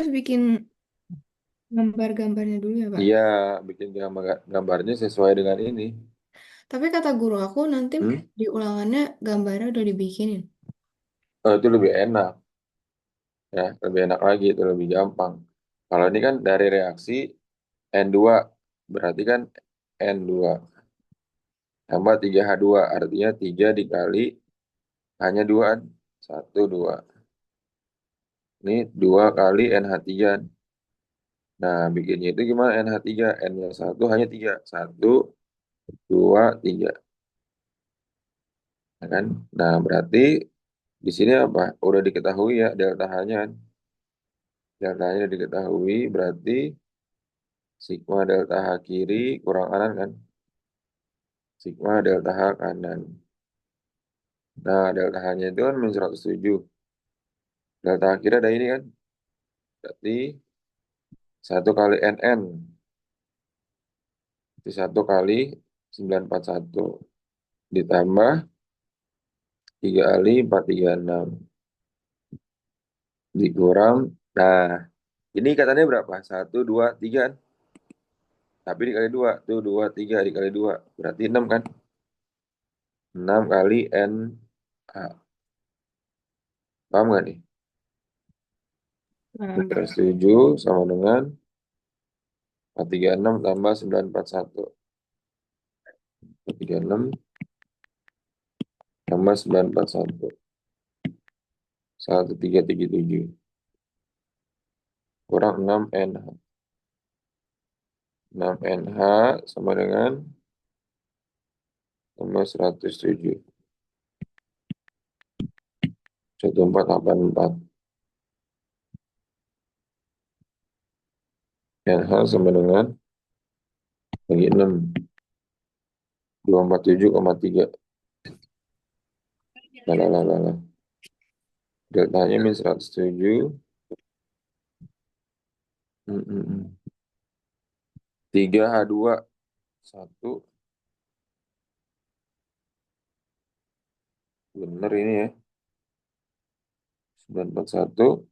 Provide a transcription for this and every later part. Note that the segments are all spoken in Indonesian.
harus bikin gambar-gambarnya dulu ya, Pak. Iya, bikin gambarnya sesuai dengan ini. Tapi kata guru aku nanti Hmm? di ulangannya gambarnya udah dibikinin. Oh, itu lebih enak ya, lebih enak lagi, itu lebih gampang. Kalau ini kan dari reaksi N2, berarti kan N2 tambah 3H2, artinya 3 dikali hanya 2, 1, 2. Ini 2 kali NH3. Nah, bikinnya itu gimana NH3? N-nya 1 hanya 3. 1, 2, 3. Ya kan? Nah, berarti di sini apa? Udah diketahui ya delta H-nya kan? Delta H-nya udah diketahui, berarti sigma delta H kiri kurang kanan kan? Sigma delta H kanan. Nah, delta H-nya itu kan min 107. Delta H kiri ada ini kan? Berarti 1 kali NN. Itu 1 kali 941. Ditambah 3 kali 436. Dikurang. Nah, ini katanya berapa? 1, 2, 3 kan? Tapi dikali 2. Tuh 2, 3 dikali 2. Berarti 6 kan? 6 kali N. Ah, paham nggak nih? Paham, Terus Pak. 7 sama dengan 436 tambah 941. 436 tambah 941. 1337. Kurang 6 NH. 6 NH sama dengan tambah 107. 1484. NH sama dengan bagi 6. 247,3. Lalalala. Deltanya min 107. 3H2. 1. Bener ini ya. 941.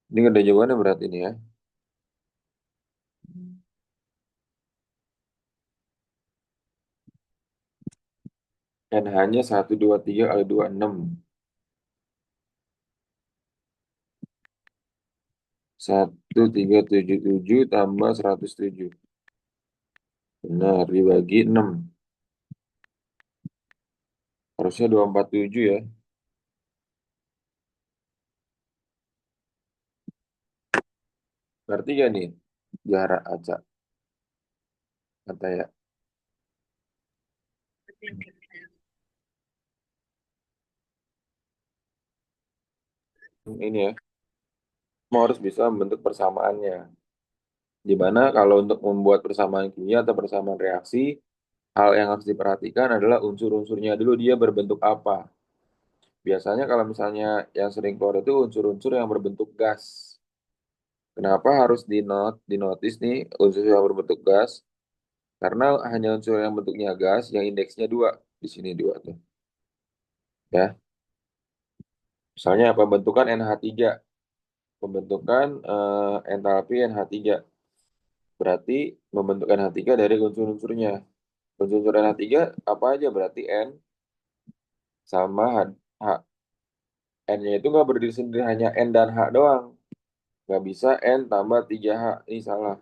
Ini nggak ada jawabannya berarti ini ya. NH-nya 123 kali 26. 1377 tambah 107. Benar, dibagi 6. Harusnya 247 ya. Berarti ya nih, jarak acak. Kata ya. Ini ya, mau harus bisa membentuk persamaannya. Di mana kalau untuk membuat persamaan kimia atau persamaan reaksi, hal yang harus diperhatikan adalah unsur-unsurnya dulu dia berbentuk apa. Biasanya kalau misalnya yang sering keluar itu unsur-unsur yang berbentuk gas. Kenapa harus dinotis nih unsur yang berbentuk gas? Karena hanya unsur yang bentuknya gas yang indeksnya 2. Di sini 2 tuh. Ya, misalnya pembentukan NH3, pembentukan entalpi NH3. Berarti membentuk NH3 dari unsur-unsurnya. Unsur-unsur NH3 apa aja? Berarti N sama H. N-nya itu nggak berdiri sendiri hanya N dan H doang. Nggak bisa N tambah 3H. Ini salah.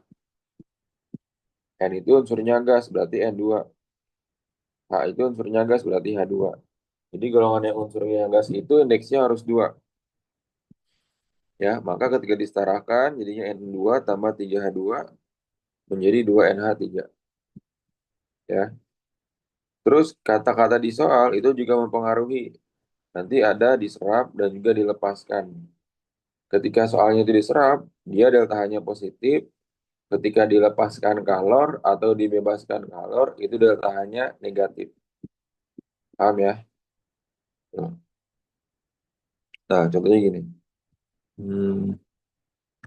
N itu unsurnya gas, berarti N2. H itu unsurnya gas, berarti H2. Jadi golongan yang unsurnya gas itu indeksnya harus 2. Ya, maka ketika disetarakan jadinya N2 tambah 3H2 menjadi 2NH3. Ya. Terus kata-kata di soal itu juga mempengaruhi. Nanti ada diserap dan juga dilepaskan. Ketika soalnya itu diserap, dia delta H-nya positif. Ketika dilepaskan kalor atau dibebaskan kalor, itu delta H-nya negatif. Paham ya? Tuh. Nah, contohnya gini. Hmm,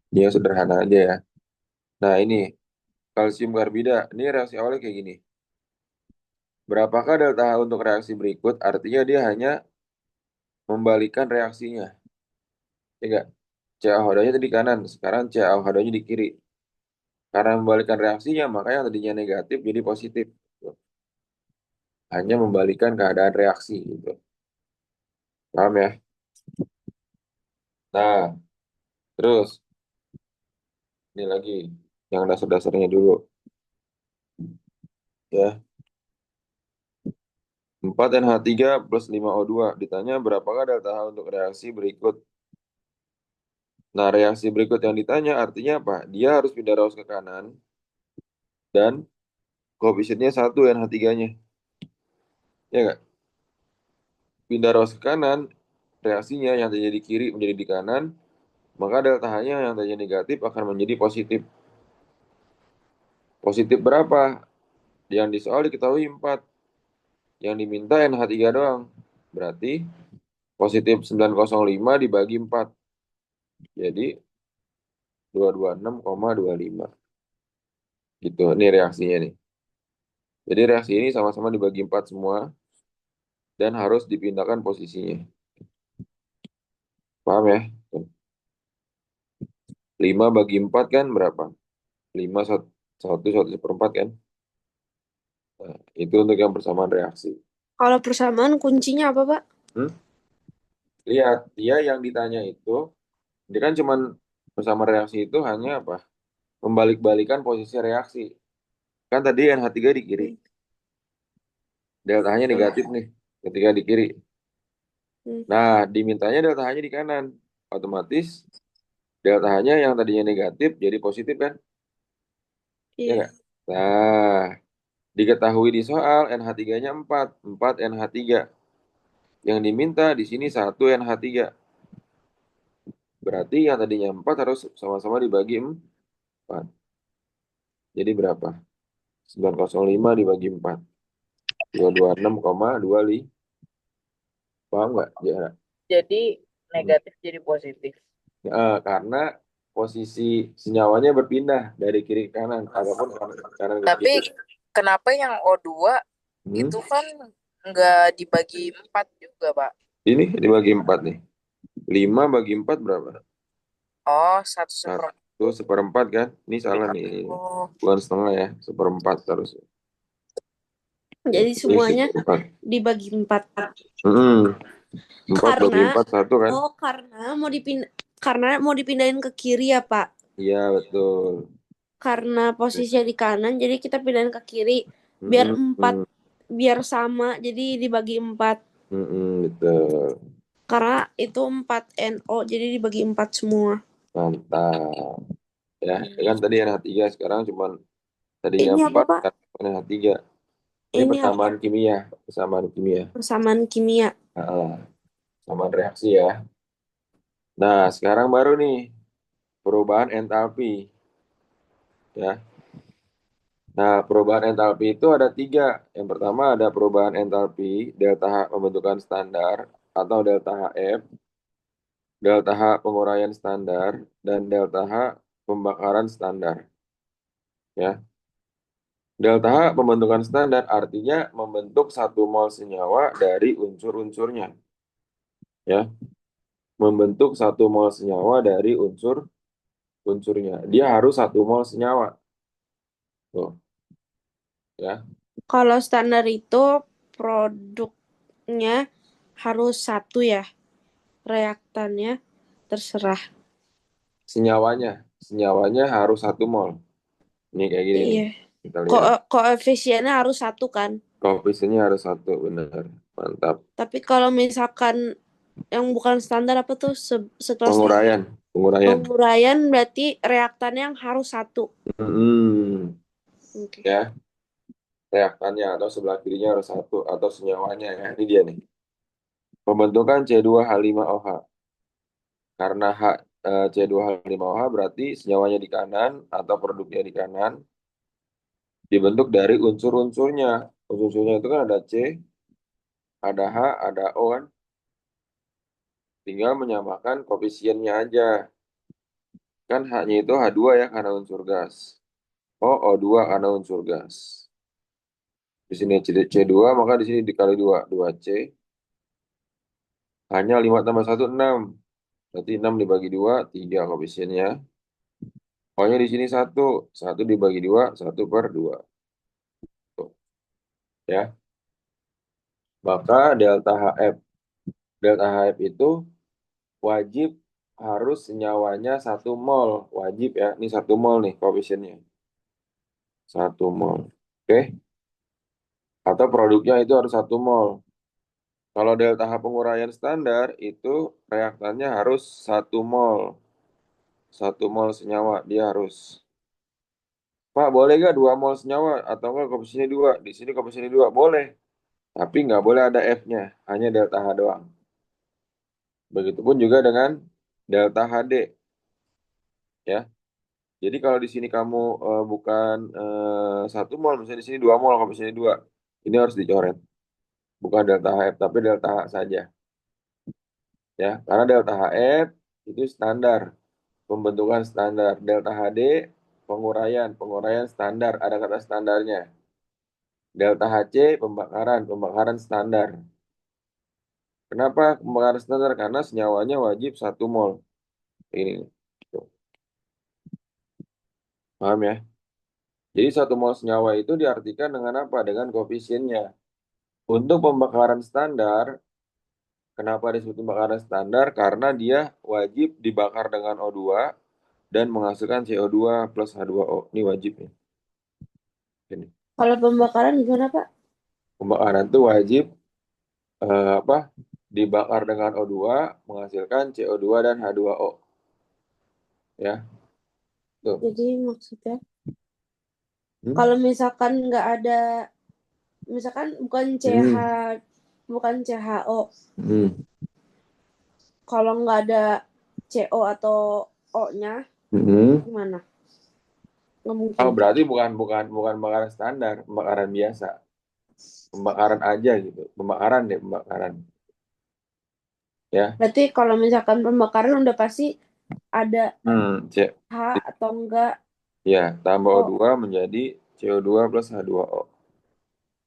dia sederhana aja ya. Nah, ini kalsium karbida. Ini reaksi awalnya kayak gini. Berapakah delta H untuk reaksi berikut? Artinya dia hanya membalikan reaksinya. Ya nggak? CaOH2-nya tadi kanan, sekarang CaOH2-nya di kiri. Karena membalikkan reaksinya, makanya yang tadinya negatif jadi positif. Hanya membalikan keadaan reaksi gitu. Paham ya? Nah, terus ini lagi yang dasar-dasarnya dulu ya. 4NH3 plus 5O2. Ditanya berapakah delta H untuk reaksi berikut. Nah, reaksi berikut yang ditanya artinya apa? Dia harus pindah raus ke kanan dan koefisiennya 1 NH3-nya. Ya nggak? Pindah raus ke kanan, reaksinya yang tadinya di kiri menjadi di kanan, maka delta H-nya yang tadinya negatif akan menjadi positif. Positif berapa? Yang di soal diketahui 4. Yang diminta NH3 doang. Berarti positif 905 dibagi 4. Jadi 226,25. Gitu, ini reaksinya nih. Jadi reaksi ini sama-sama dibagi 4 semua dan harus dipindahkan posisinya. Paham ya? 5 bagi 4 kan berapa? 5 1, 1 seperempat kan? Nah, itu untuk yang persamaan reaksi. Kalau persamaan kuncinya apa, Pak? Hmm? Lihat, dia yang ditanya itu, dia kan cuman bersama reaksi itu hanya apa? Membalik-balikan posisi reaksi. Kan tadi NH3 di kiri, Hmm. delta-nya Hmm. negatif nih ketika di kiri. Hmm. Nah, dimintanya delta-nya di kanan. Otomatis delta-nya yang tadinya negatif jadi positif kan? Ya Iya. nggak? Nah, diketahui di soal NH3-nya 4, 4 NH3. Yang diminta di sini 1 NH3. Berarti yang tadinya 4 harus sama-sama dibagi 4. Jadi berapa? 905 dibagi 4. 226,25. Paham nggak? Ya. Jadi Hmm. negatif jadi positif. Karena posisi senyawanya berpindah dari kiri ke kanan ataupun kanan ke Tapi kiri. kenapa yang O2 Hmm. itu kan nggak dibagi 4 juga, Pak? Ini dibagi 4 nih. 5 bagi 4 berapa? Oh, 1/4. 1/4 kan? Ini salah nih. Oh, Bukan setengah ya. 1/4 harus. Jadi Ini semuanya 1/4. dibagi 4. Hmm. 4 bagi Karena 4 1 kan? karena mau dipindahin ke kiri ya, Pak. Iya betul. Karena posisinya di kanan, jadi kita pindahin ke kiri biar Mm-mm, 4 biar sama, jadi dibagi 4. betul. Karena itu 4NO, jadi dibagi 4 semua. Mantap. Ya, kan tadi NH3 sekarang cuman tadinya Ini apa, 4 Pak? kan NH3. Ini Ini apa? persamaan kimia, persamaan kimia. Persamaan kimia. Persamaan reaksi ya. Nah, sekarang baru nih perubahan entalpi ya. Nah, perubahan entalpi itu ada 3. Yang pertama ada perubahan entalpi delta H pembentukan standar atau delta HF, delta H penguraian standar, dan delta H pembakaran standar. Ya, delta H pembentukan standar artinya membentuk 1 mol senyawa dari unsur-unsurnya. Ya, membentuk 1 mol senyawa dari unsur-unsurnya. Dia harus 1 mol senyawa. Tuh, ya. Kalau standar itu produknya harus satu ya. Reaktannya terserah. Senyawanya harus 1 mol. Ini kayak gini nih. Iya. Kita lihat. Koefisiennya harus satu kan. Koefisiennya harus 1, benar. Mantap. Tapi kalau misalkan yang bukan standar apa tuh setelah Penguraian, penguraian. penguraian berarti reaktannya yang harus satu. Hmm, Oke. ya, reaktannya atau sebelah kirinya harus 1 atau senyawanya ya. Ini dia nih. Pembentukan C2H5OH. Karena C2H5OH berarti senyawanya di kanan atau produknya di kanan dibentuk dari unsur-unsurnya. Unsur-unsurnya itu kan ada C, ada H, ada O kan. Tinggal menyamakan koefisiennya aja. Kan H-nya itu H2 ya karena unsur gas. O, O2 karena unsur gas. Di sini C2, maka di sini dikali 2, 2C. Hanya 5 tambah 1, 6. Berarti 6 dibagi 2, 3 koefisiennya. Pokoknya di sini 1. 1 dibagi 2, 1/2. Tuh, ya. Maka delta HF. Delta HF itu wajib harus senyawanya 1 mol. Wajib ya. Ini 1 mol nih koefisiennya. 1 mol. Oke. Atau produknya itu harus 1 mol. Kalau delta H penguraian standar itu reaktannya harus 1 mol. 1 mol senyawa dia harus. Pak, boleh gak 2 mol senyawa? Atau enggak koefisiennya 2? Di sini koefisiennya 2. Boleh. Tapi nggak boleh ada F-nya. Hanya delta H doang. Begitupun juga dengan delta HD. Ya. Jadi kalau di sini kamu bukan 1 mol, misalnya di sini 2 mol, koefisiennya 2. Ini harus dicoret. Bukan delta HF, tapi delta H saja. Ya, karena delta HF itu standar. Pembentukan standar. Delta HD penguraian standar, ada kata standarnya. Delta HC pembakaran standar. Kenapa pembakaran standar? Karena senyawanya wajib 1 mol. Ini. Tuh. Paham ya? Jadi 1 mol senyawa itu diartikan dengan apa? Dengan koefisiennya. Untuk pembakaran standar, kenapa disebut pembakaran standar? Karena dia wajib dibakar dengan O2 dan menghasilkan CO2 plus H2O. Ini wajib ya. Ini. Kalau pembakaran gimana, Pak? Pembakaran itu wajib apa? Dibakar dengan O2 menghasilkan CO2 dan H2O. Ya. Tuh. Jadi maksudnya Hmm? kalau misalkan nggak ada, misalkan bukan CHO, Hmm. kalau nggak ada CO atau O-nya, Hmm. gimana? Nggak Oh, mungkin. berarti bukan pembakaran standar, pembakaran biasa. Pembakaran aja gitu. Pembakaran. Ya. Berarti kalau misalkan pembakaran udah pasti ada C. H atau enggak Ya, tambah O. O2 menjadi CO2 plus H2O.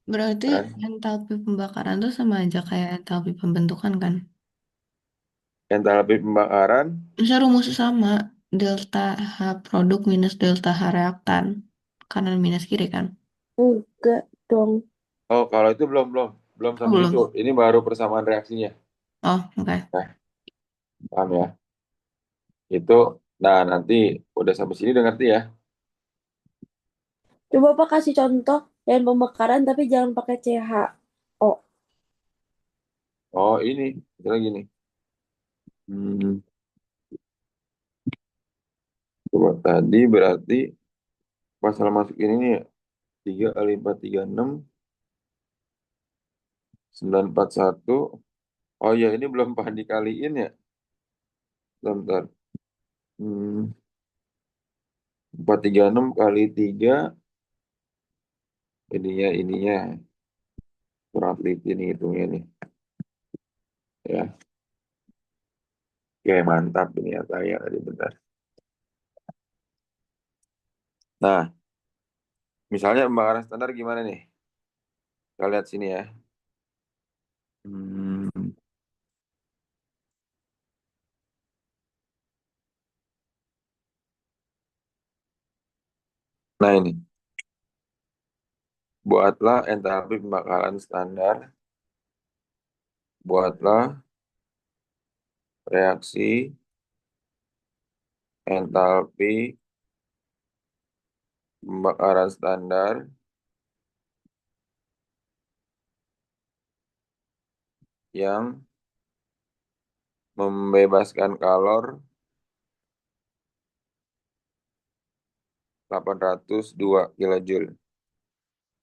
Berarti Kan? entalpi pembakaran tuh sama aja kayak entalpi pembentukan kan? Entalpi pembakaran, Bisa rumusnya sama. Delta H produk minus delta H reaktan. Kanan minus kiri kan? Enggak dong. oh kalau itu belum Oh, sampai situ. belum. Ini baru persamaan reaksinya. Oh, oke. Nah, paham ya? Itu, nah nanti udah sampai sini udah ngerti ya? Coba Pak kasih contoh yang pembakaran tapi jangan pakai CHO. Oh ini, misalnya gini. Hmm, coba tadi berarti masalah masuk ini nih ya. 3 kali 4, 36, 941. Oh ya, ini belum paham dikaliin ya. Bentar. 436 kali 3, ininya kurang teliti nih hitungnya nih. Ya, oke mantap ini ya saya tadi bentar. Nah, misalnya pembakaran standar gimana nih? Kita lihat sini ya. Hmm, Nah ini, buatlah entalpi pembakaran standar. Buatlah reaksi entalpi pembakaran standar yang membebaskan kalor 802 kilojoule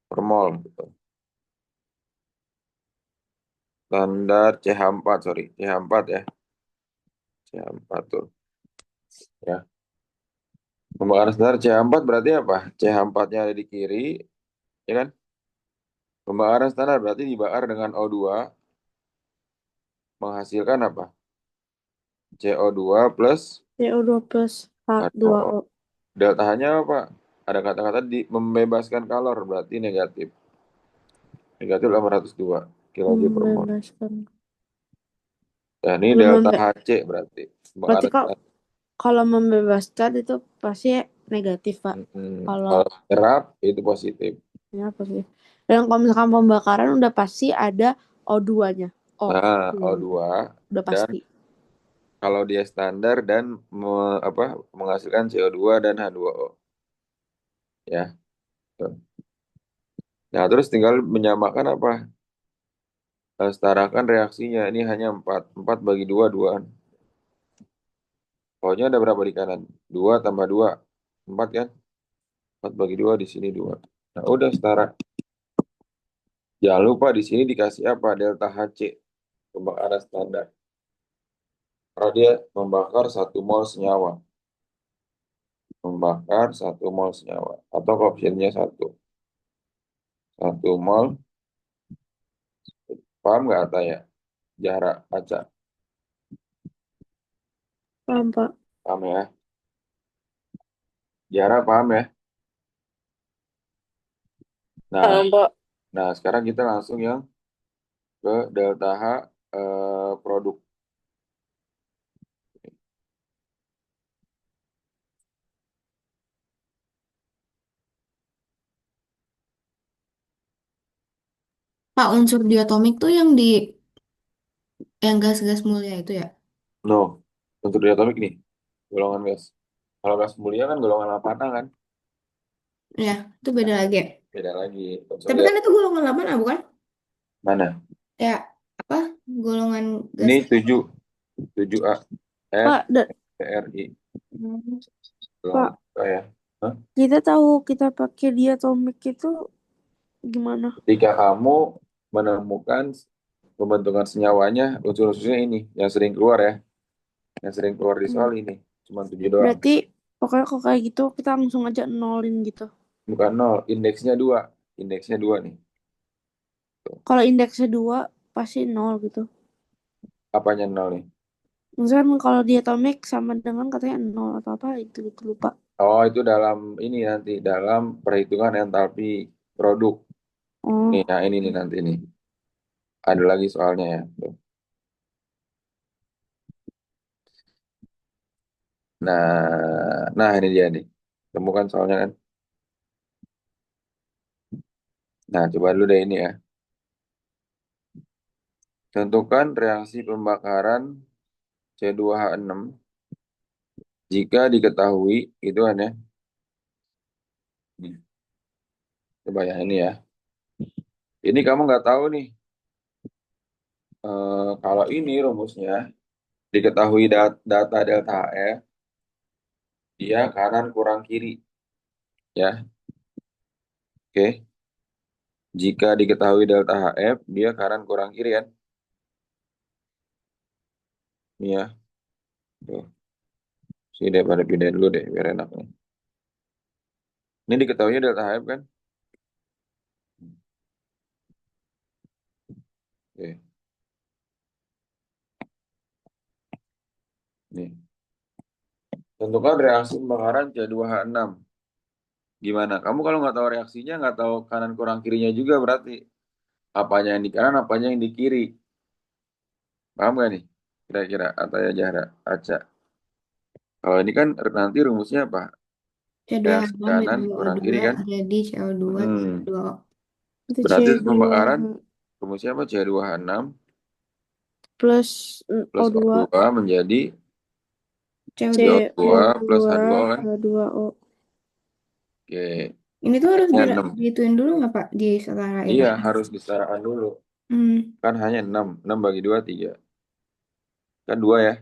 per mol. Gitu. Standar CH4, sorry. CH4 ya. CH4 tuh. Ya. Pembakaran standar CH4 berarti apa? CH4-nya ada di kiri, ya kan? Pembakaran standar berarti dibakar dengan O2 menghasilkan apa? CO2 plus CO2 plus H2O. H2O. Delta-nya apa? Ada kata-kata di membebaskan kalor berarti negatif. Negatif 802 kilojoule per mol. Membebaskan. Dan ini Kalau delta membe- HC berarti. berarti Pemekaran kalau membebaskan itu pasti negatif, Pak. Kalau Kalau menyerap itu positif. ini apa sih? Dan kalau misalkan pembakaran udah pasti ada O2-nya. Nah, O2. O2 Udah dan pasti. kalau dia standar dan menghasilkan CO2 dan H2O. Ya. Tuh. Nah, terus tinggal menyamakan apa? Setarakan reaksinya. Ini hanya 4. 4 bagi 2, 2. Pokoknya ada berapa di kanan? 2 tambah 2. 4 kan? 4 bagi 2 di sini 2. Nah, udah setara. Jangan lupa di sini dikasih apa? Delta Hc. Pembakaran standar. Karena dia membakar 1 mol senyawa. Membakar 1 mol senyawa. Atau koefisiennya 1. 1 mol. Paham nggak Ataya? Jarak kaca. Paham, Pak? Paham ya? Jarak paham ya? Nah, Pak. sekarang kita langsung yang ke delta H produk. Pak, unsur diatomik tuh yang gas-gas mulia itu ya? No, untuk diatomik nih, golongan gas. Kalau gas mulia kan golongan lapana kan? Ya, itu beda lagi ya. Beda lagi. Unsur Tapi kan itu golongan 8 ah, bukan? mana? Ya, apa? Golongan Ini gas. 7, 7A, F, Pak, PRI. Hmm. Golongan Pak, apa ya? Hah? kita tahu kita pakai diatomik itu gimana? Ketika kamu menemukan pembentukan senyawanya, unsur-unsurnya ini yang sering keluar ya, yang sering keluar di Hmm. soal ini, cuma 7 doang. Berarti pokoknya kalau kayak gitu kita langsung aja nolin gitu. Bukan 0, indeksnya 2. Indeksnya 2 nih. Kalau indeksnya 2 pasti 0 gitu. Apanya 0 nih? Misalkan kalau diatomik sama dengan katanya 0 atau apa itu gitu lupa. Oh, itu dalam ini nanti, dalam perhitungan entalpi produk. Nih, Oh, nah ini nih nanti nih. Ada lagi soalnya ya. Tuh. Nah ini dia nih. Temukan soalnya kan. Nah, coba dulu deh ini ya. Tentukan reaksi pembakaran C2H6 jika diketahui itu kan ya. Nih, coba ya ini ya. Ini kamu nggak tahu nih. Kalau ini rumusnya diketahui data delta HF, dia kanan kurang kiri. Ya, oke. Jika diketahui delta HF, dia kanan kurang kiri kan? Ini ya. Tuh. Sini daripada pindahin dulu deh, biar enak nih. Ini diketahui delta HF kan? Oke. Nih. Tentukan reaksi pembakaran C2H6. Gimana? Kamu kalau nggak tahu reaksinya, nggak tahu kanan kurang kirinya juga berarti. Apanya yang di kanan, apanya yang di kiri. Paham gak nih? Kira-kira Ataya Jahra, Aca. Kalau ini kan nanti rumusnya apa? Reaksi C2H6 kanan ditambah kurang O2 kiri kan? jadi CO2 Hmm. H2O. itu Berarti C2 pembakaran rumusnya apa? C2H6 plus plus O2 O2 menjadi CO2. CO2 plus CO2 H2O kan? H2O. Oke. Ini tuh harus Hanya 6. dituin dulu nggak Pak? Disetarain. Iya, harus disetarakan dulu. Hmm. Kan hanya 6. 6 bagi 2, 3. Kan 2 ya.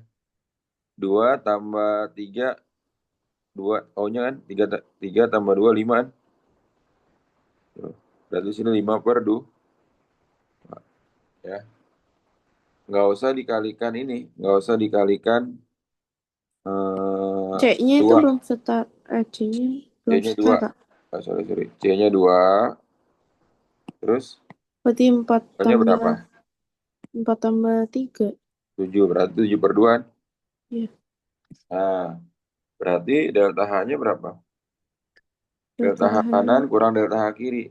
2 tambah 3, 2. O-nya kan 3, 3 tambah 2, 5 kan? Tuh. Berarti sini 5 per 2. Ya. Nggak usah dikalikan ini. Nggak usah dikalikan C-nya itu 2. belum setara. C-nya belum C-nya 2. setara. Sorry. C-nya 2. Terus Berarti 4 O-nya tambah berapa? 4 tambah 3. 7. Berarti 7 per 2 kan? Iya. Nah, berarti delta H-nya berapa? Delta H Delta kanan kurang delta H kiri.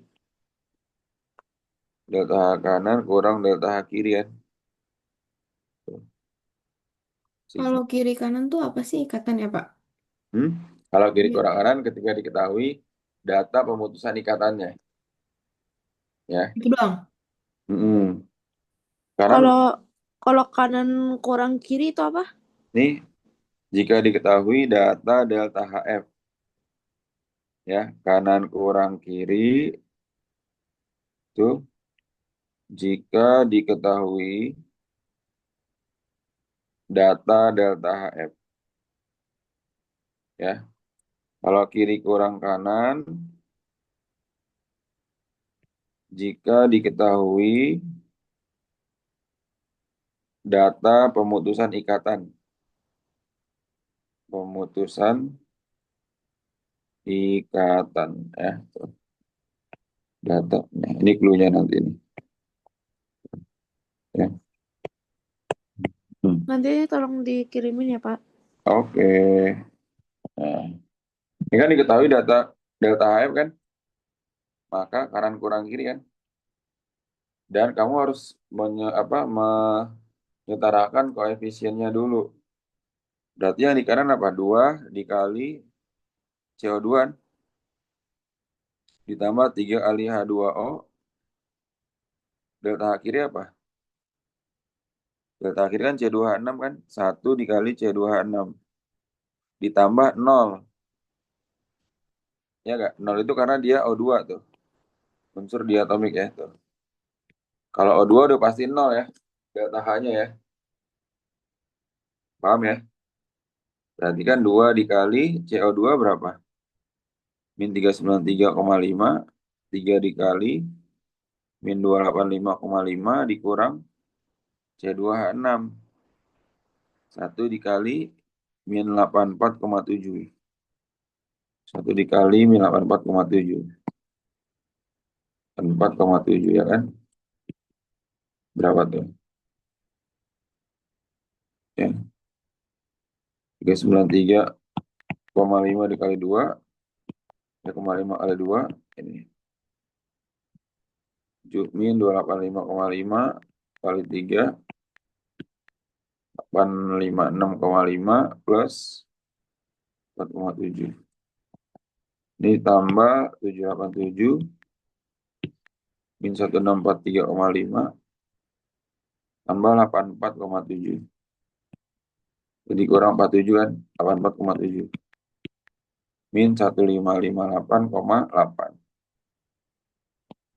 Delta H kanan kurang delta H kiri kan? Tuh. reaksi. Kalau kiri kanan tuh apa sih ikatannya, Pak? Hmm? Kalau kiri Iya. kurang kanan ketika diketahui data pemutusan ikatannya, ya. Itu doang. Mm-mm. Karena Kalau kalau kanan kurang kiri itu apa? nih jika diketahui data delta HF, ya kanan kurang kiri itu jika diketahui data delta HF, ya. Kalau kiri kurang kanan jika diketahui data pemutusan ikatan, pemutusan ikatan, ya. Datanya. Ini clue-nya nanti ini. Ya. Hmm. Nanti ini tolong dikirimin ya, Pak. Oke. Nah, ini kan diketahui data delta HF kan, maka kanan kurang kiri kan. Dan kamu harus menyetarakan koefisiennya dulu. Berarti yang di kanan apa? 2 dikali CO2 kan? Ditambah 3 kali H2O. Delta H kiri apa? Delta H kiri kan C2H6 kan? 1 dikali C2H6. Ditambah 0. Ya nggak? 0 itu karena dia O2 tuh. Unsur diatomik ya tuh. Kalau O2 udah pasti 0 ya. Delta H-nya ya. Paham ya? Berarti kan 2 dikali CO2 berapa? Min 393,5. 3 dikali min 285,5 dikurang C2H6. 1 dikali min 84,7. 1 dikali min 84,7. 4,7 ya kan? Berapa tuh? Ya. 393,5 dikali 2. 3,5 kali 2. Ini. Min 285,5 kali 3. 856,5 plus 4,7. Ini tambah 787 min 1643,5 tambah 84,7. Jadi kurang 47 kan? 84,7. Min 1558,8.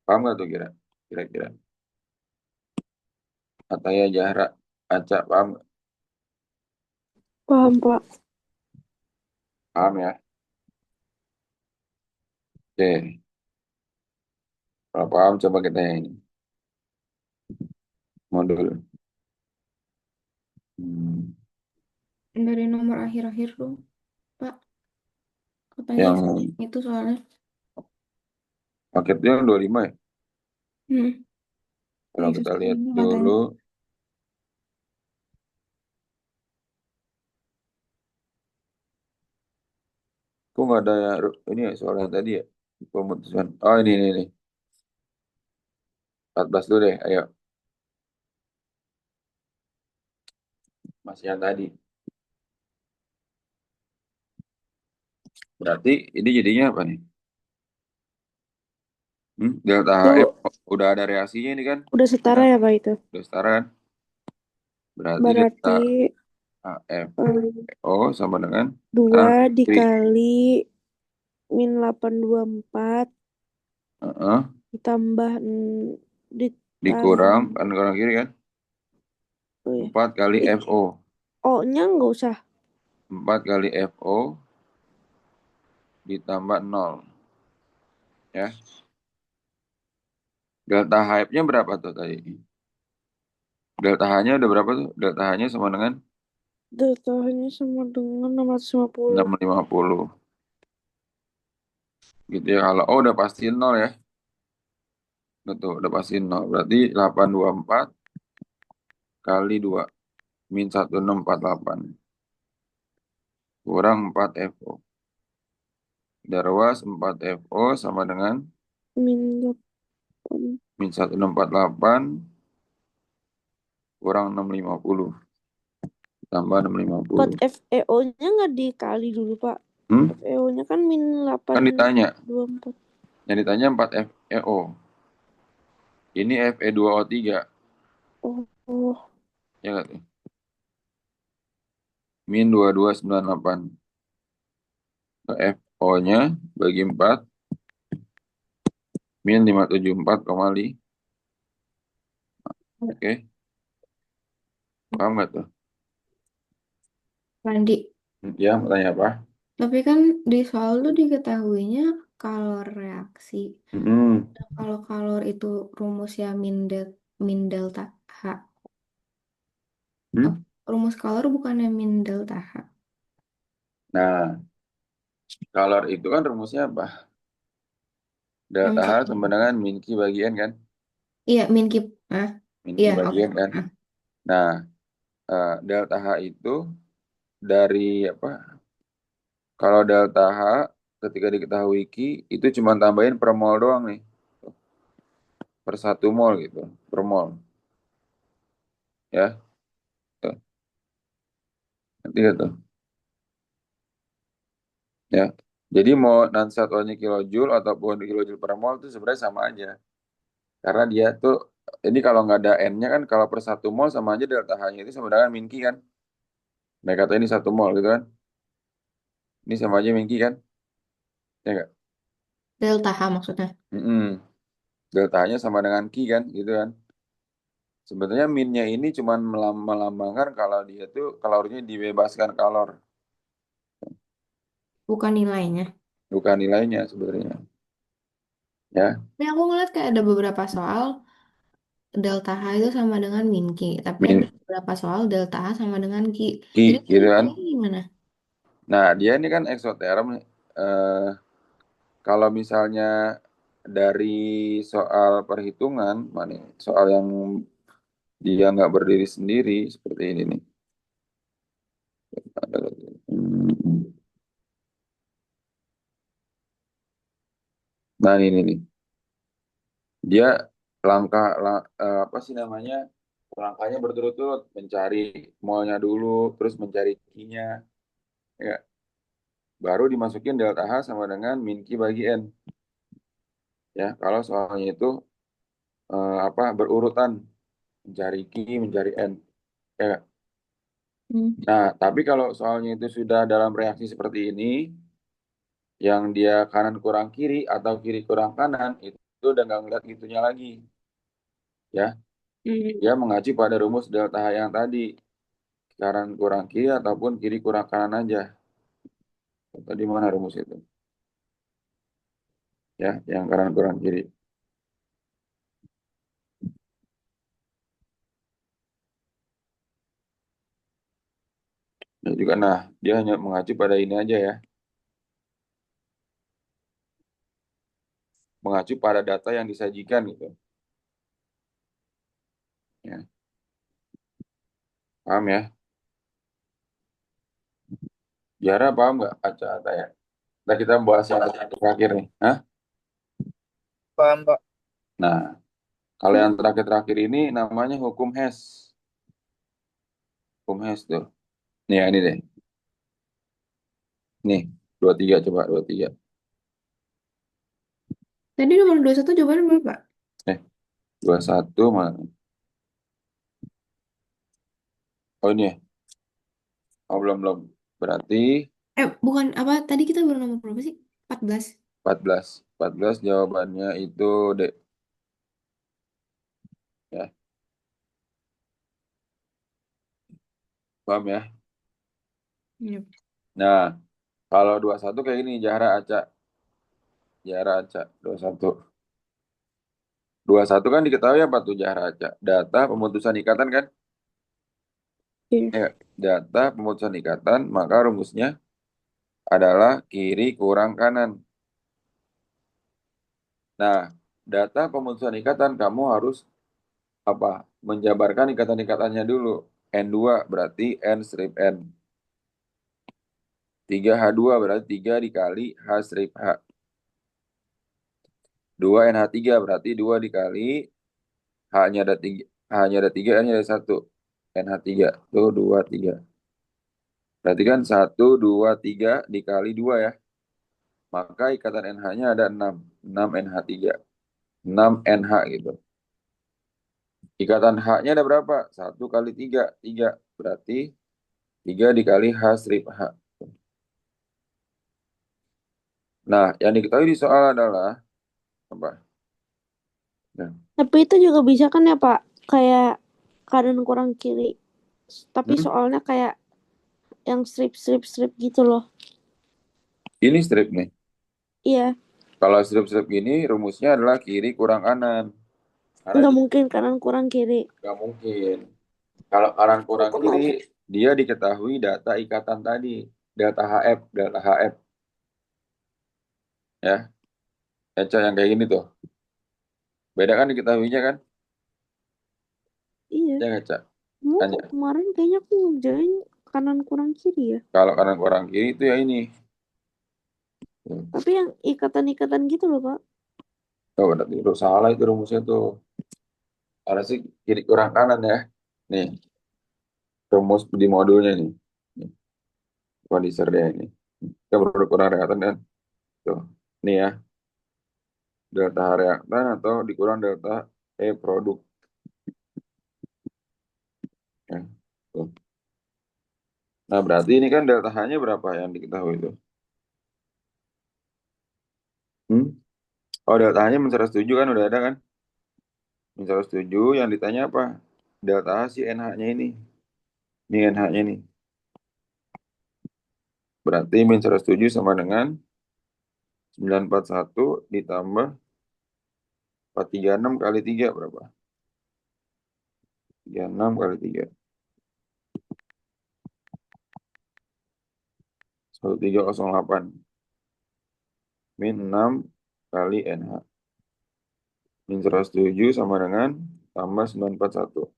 Paham nggak tuh kira-kira? Ataya Jahra, Acak, paham nggak? Paham, Pak. Paham ya? Oke. Kalau paham coba kita yang ini. Modul. Hmm. Dari nomor akhir-akhir tuh, Pak. Katanya Yang itu soalnya. paketnya yang 25 ya? Hmm. Kalau Itu kita lihat soalnya dulu. katanya. Kok nggak ada ini ya soalnya tadi ya? Pemutusan. Oh ini. 14 dulu deh, ayo. Masih yang tadi. Berarti ini jadinya apa nih? Delta HF Itu udah ada reaksinya ini kan? udah setara Nah, ya, Pak itu. udah setara kan? Berarti delta Berarti HF eh, O sama dengan 2 kiri. dikali min 824 Heeh. ditambah Dikurang kan kanan kiri kan? oh ya. 4 kali FO. O-nya nggak usah. 4 kali FO ditambah 0. Ya. Delta HF-nya berapa tuh tadi? Delta H-nya udah berapa tuh? Delta H-nya sama dengan Deltanya sama dengan 650. 650. Gitu ya. Kalau O udah pasti 0 ya. Betul, udah pasti 0. Berarti 824 kali 2. Min 1648. Kurang 4 FO. Darwas 4 FO sama dengan Min 8. min 1648 kurang 650. tambah 650. FEO-nya nggak dikali dulu, Pak. Hmm? FEO-nya kan min Kan ditanya. 824. Yang ditanya 4 FEO. Ini Fe2O3. Oh, Ya nggak tuh? Min 2298. FO-nya bagi 4. Min 574,5. Oke. Paham nggak tuh? Randi. Ya, mau tanya apa? Tapi kan di soal tuh diketahuinya kalor reaksi. Hmm. Kalau kalor itu rumusnya min delta H. Hmm? Rumus kalor bukannya min delta H. Nah, kalor itu kan rumusnya apa? Delta H MC. sama dengan min Q bagi N kan? Iya, min kip. Ah, Min Q iya, bagi oke. N kan? Ah. Nah, delta H itu dari apa? Kalau delta H ketika diketahui Q itu cuma tambahin per mol doang nih. Per 1 mol gitu. Per mol. Ya, tuh. Nanti gitu. Ya. Jadi mau satuannya kilojoule ataupun kilojoule per mol itu sebenarnya sama aja. Karena dia tuh, ini kalau nggak ada N-nya kan, kalau per 1 mol sama aja delta H-nya itu sama dengan min Q kan. Mereka kata ini 1 mol gitu kan. Ini sama aja min Q kan. Ya nggak? Delta H maksudnya. Mm-mm. Delta H-nya sama dengan Q kan, gitu kan. Sebenarnya minnya ini cuma melambangkan kalau dia tuh kalornya dibebaskan kalor. Bukan nilainya. Bukan nilainya sebenarnya. Ya, Ini aku ngeliat kayak ada beberapa soal delta H itu sama dengan min Q. Tapi ada min beberapa soal delta H sama dengan Q. Q Jadi gitu kan. nilainya gimana? Nah, dia ini kan eksoterm. Eh, Kalau misalnya dari soal perhitungan, mana nih? Soal yang dia nggak berdiri sendiri seperti ini nih. Hmm. Nah ini nih, dia apa sih namanya? Langkahnya berturut-turut, mencari molnya dulu, terus mencari Q-nya, ya. Baru dimasukin delta H sama dengan min Q bagi N, ya. Kalau soalnya itu apa berurutan, mencari Q, mencari N, ya. Hmm. Nah, tapi kalau soalnya itu sudah dalam reaksi seperti ini, yang dia kanan kurang kiri atau kiri kurang kanan, itu udah nggak ngeliat gitunya lagi, ya. Hmm. Dia mengacu pada rumus delta H yang tadi, kanan kurang kiri ataupun kiri kurang kanan aja. Tadi mana rumus itu? Ya, yang kanan kurang kiri. Nah, juga, nah, dia hanya mengacu pada ini aja ya, mengacu pada data yang disajikan gitu. Ya, paham ya? Jara paham nggak? Aca ya. Nah, kita bahas yang terakhir nih. Hah? Paham, Pak. Nah, kalau yang terakhir-terakhir ini namanya hukum Hess. Hukum Hess tuh. Nih, ya, ini deh. Nih, 23 coba 23. Tadi nomor 21 jawabannya berapa? 21 mana? Oh ini ya. Oh belum belum. Berarti Bukan apa? Tadi kita baru nomor berapa sih? 14. 14. 14 jawabannya itu D. Ya, paham ya? Iya. Nah, kalau 21 kayak gini, Jahra Acak. Jahra Acak, 21. 21 kan diketahui apa tuh Jahra Acak? Data pemutusan ikatan kan? iya. Ya, data pemutusan ikatan, maka rumusnya adalah kiri kurang kanan. Nah, data pemutusan ikatan kamu harus apa? Menjabarkan ikatan-ikatannya dulu. N2 berarti N strip N. 3H2 berarti 3 dikali H strip H. 2NH3 berarti 2 dikali H-nya ada 3, H-nya ada 3, N-nya ada 1. NH3 tuh 2, 3. Berarti kan 1, 2, 3 dikali 2 ya. Maka ikatan NH-nya ada 6. 6 NH3. 6 NH gitu. Ikatan H-nya ada berapa? 1 kali 3. 3. Berarti 3 dikali H strip H. Nah, yang diketahui di soal adalah apa? Nah, Tapi itu juga bisa kan ya Pak? Kayak kanan kurang kiri. Tapi hmm? soalnya kayak yang strip gitu loh. Ini strip nih. Iya, Kalau strip-strip gini, rumusnya adalah kiri kurang kanan. Karena nggak itu mungkin kanan kurang kiri. nggak mungkin. Kalau kanan Ya, kurang kiri, kenapa? dia diketahui data ikatan tadi. Data HF, data HF. Ya, Eca yang kayak gini tuh. Beda kan diketahuinya kan? Iya. Ya nggak, Cak? Mau Tanya. kemarin kayaknya aku ngerjain kanan kurang kiri ya. Kalau kanan kurang kiri itu ya ini. Tapi yang ikatan-ikatan gitu loh Pak. Oh, berarti itu salah itu rumusnya tuh. Ada sih kiri kurang kanan ya. Nih, rumus di modulnya nih. Nih, kondisi dia ini. Kita produk kurang reaktan kan? Tuh. Nih ya, delta reaktan atau dikurang delta produk. Ya. Tuh. Nah, berarti ini kan delta H-nya berapa yang diketahui itu? Hmm? Oh, delta H-nya men 107 kan udah ada kan? Men 107 yang ditanya apa? Delta H si NH-nya ini. Ini NH-nya nih. Berarti min 107 sama dengan 941 ditambah 436 kali 3 berapa? 36 kali 3. 1308. Min 6 kali NH. Min 107 sama dengan tambah 941.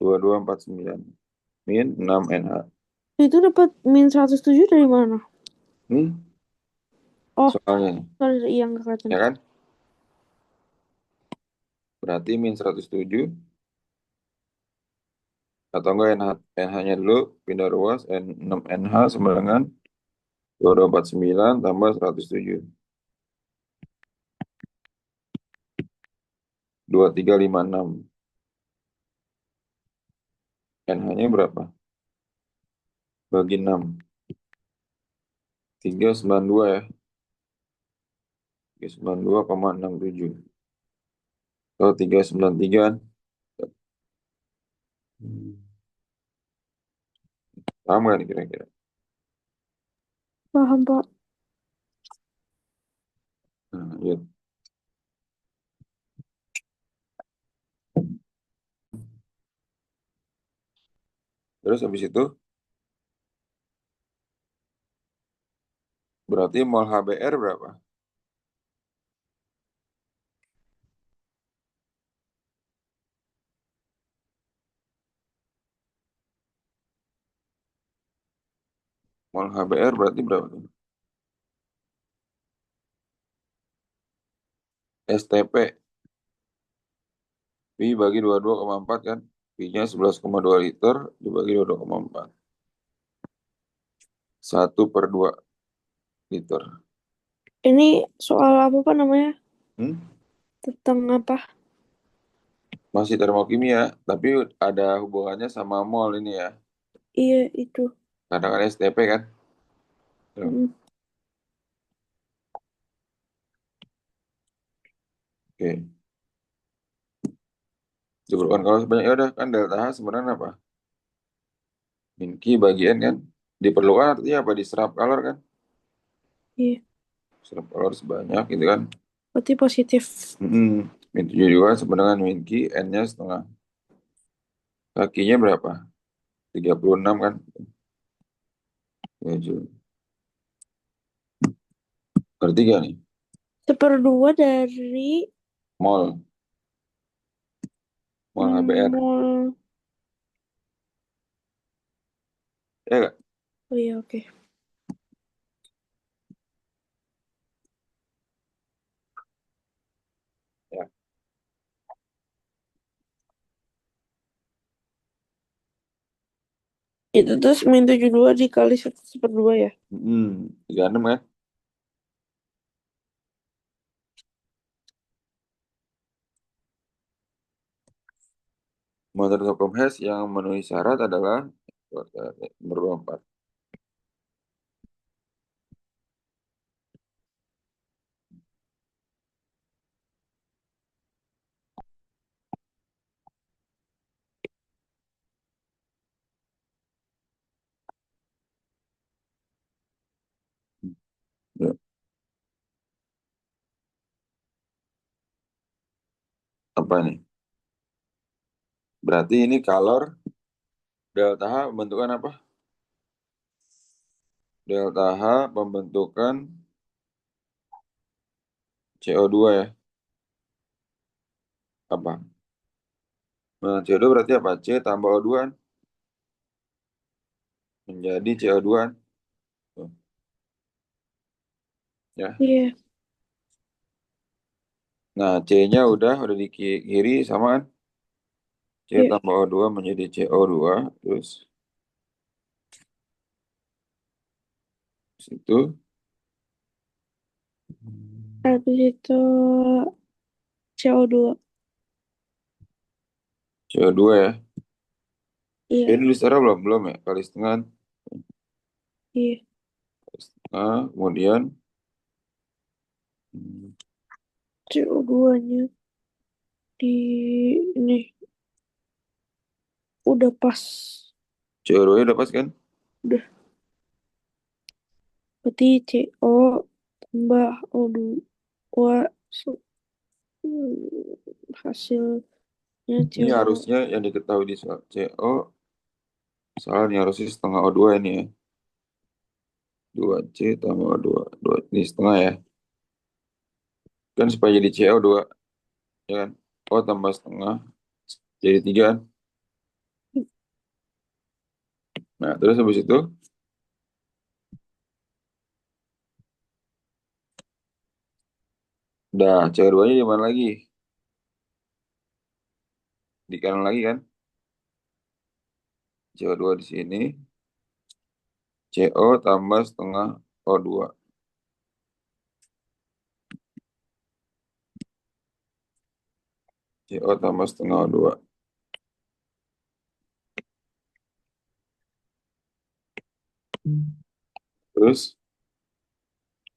2249. Min 6 NH. Itu dapat -107 dari mana? Ini Oh, soalnya nih. sorry, yang kelihatan. Ya kan? Berarti min 107 atau enggak NH-nya dulu pindah ruas 6 NH sama dengan 2249 tambah 107. 2356. NH-nya berapa? Bagi 6. 392 ya. 392,67. Atau 393 kan? Hmm. Sama nih kira-kira. Paham Pak. Nah, iya. Terus habis itu berarti mol HBr berapa? Mol HBr berarti berapa tuh? STP Pi bagi 22,4 kan? Pi-nya 11,2 liter dibagi 22,4. 1/2 liter. Ini soal apa Pak namanya? Hmm? Tentang apa? Masih termokimia, tapi ada hubungannya sama mol ini ya. Iya itu. Karena kan STP kan? Tuh. Mm. Oke. Diperlukan kalau sebanyak ya udah kan delta H sebenarnya apa? Min Q bagi N kan? Diperlukan artinya apa? Diserap kalor kan? Iya. Serap kalor sebanyak gitu kan? Berarti positif. Min 72 sama dengan min Q, N-nya setengah. Kakinya berapa? 36 kan? 7. Berarti gak nih? 1/2 dari Mol. Mol HBr. mol. Ya gak? Oh iya oke. Ya. Itu terus min 72 dikali 1/2 ya. 36 kan? Motor vacuum Hess yang memenuhi syarat adalah nomor 24. Ya, apa nih? Berarti ini kalor delta H pembentukan apa? Delta H pembentukan CO2 ya. Apa? Nah, CO2 berarti apa? C tambah O2 kan? Menjadi CO2 kan? Tuh, ya. Iya. Nah, C-nya udah di kiri sama kan? C Iya. tambah O2 menjadi CO2. Terus situ Habis itu CO2. CO2 ya. Iya. Ini disetara belum? Belum ya? Kali setengah kan? Iya. Kali setengah. Kemudian hmm, CO2-nya di ini udah pas. CO2 udah pas kan? Udah. Berarti CO tambah O2 hasilnya Ini CO. harusnya yang diketahui di soal CO. Salah nih harusnya setengah O2 ini ya. 2C tambah O2. 2, ini setengah ya. Kan supaya jadi CO2. Ya kan? O tambah setengah. Jadi 3 kan? Nah, terus habis itu. Udah, CO2-nya di mana lagi? Di kanan lagi kan? CO2 di sini. CO tambah setengah O2. CO tambah setengah O2. Terus,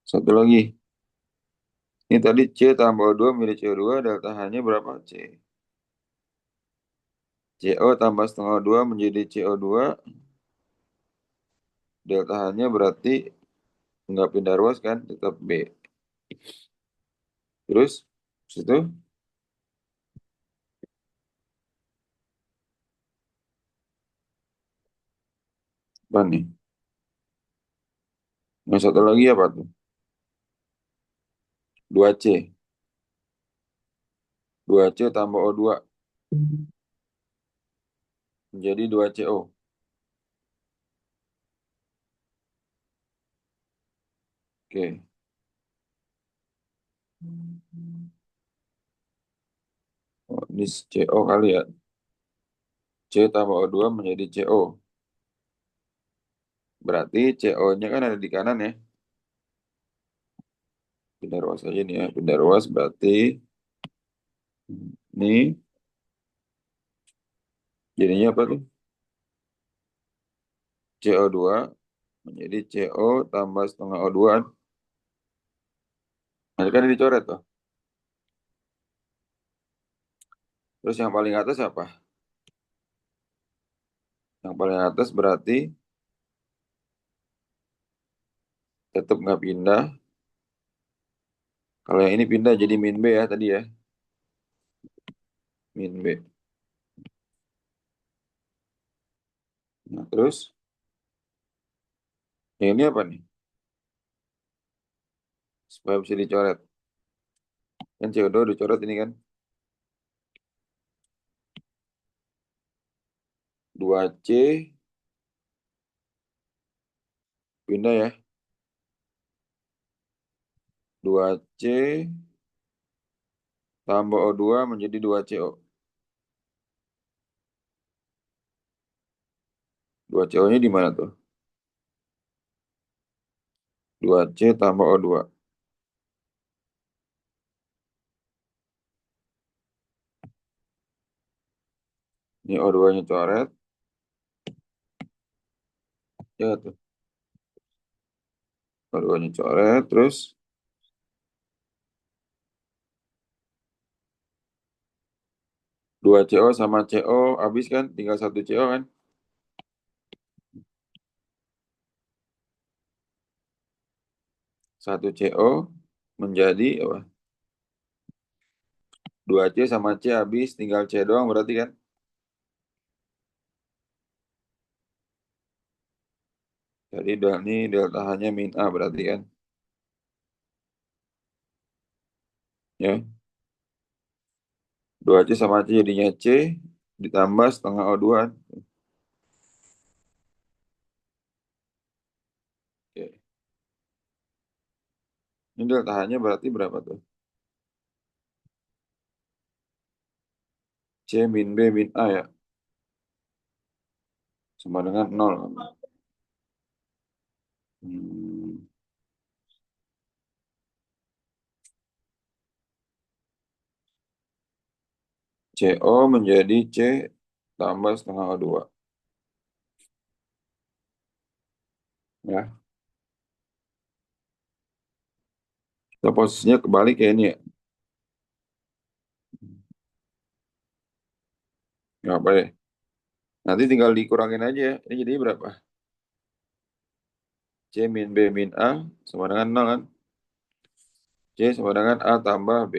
satu lagi. Ini tadi C tambah O2 menjadi CO2. Delta H-nya berapa? C. CO tambah setengah O2 menjadi CO2. Delta H-nya berarti nggak pindah ruas kan? Tetap B. Terus, situ apa nih? Yang satu lagi apa tuh? 2C. 2C tambah O2 menjadi 2CO. Oke. Oh, ini CO kali ya. C tambah O2 menjadi CO. Berarti CO-nya kan ada di kanan ya. Pindah ruas aja nih ya. Pindah ruas berarti ini jadinya apa tuh? CO2 menjadi CO tambah setengah O2. Nah, kan dicoret tuh. Terus yang paling atas apa? Yang paling atas berarti tetap nggak pindah. Kalau yang ini pindah jadi min B ya tadi ya. Min B. Nah, terus yang ini apa nih? Supaya bisa dicoret. Kan CO2 dicoret ini kan. 2C pindah ya. 2C tambah O2 menjadi 2CO. 2CO-nya di mana tuh? 2C tambah O2. Ini O2-nya coret. Ya tuh. O2-nya coret. Terus 2CO sama CO habis kan? Tinggal 1 CO kan? 1 CO menjadi apa? 2C sama C habis. Tinggal C doang berarti kan? Jadi ini delta H-nya min A berarti kan? Ya. 2C sama C jadinya C ditambah setengah O2. Oke. Ini delta H-nya berarti berapa tuh? C min B min A ya. Sama dengan 0. Hmm. CO menjadi C tambah setengah O2. Ya. Kita posisinya kebalik ya ini ya. Nggak apa ya. Nanti tinggal dikurangin aja ya. Ini jadi berapa? C min B min A sama dengan 0 kan? C sama dengan A tambah B.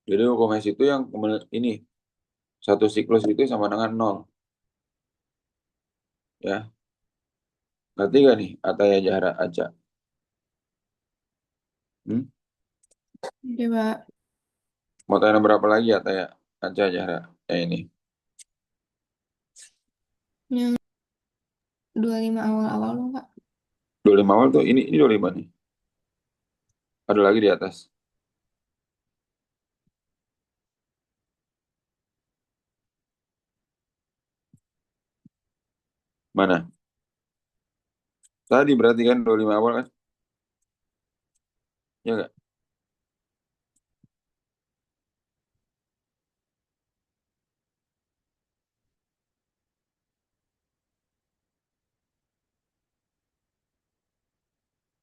Jadi hukum Hess itu yang ini. Satu siklus itu sama dengan 0. Ya. Ngerti gak nih? Ataya Jahra Aca. Hmm? Coba Mau tanya berapa lagi Ataya Aca Jahra? Ini. yang 25 awal-awal loh, Pak. 25 awal tuh. Ini 25 nih. Ada lagi di atas. Mana? Tadi berarti kan 25 awal kan? Ya nggak?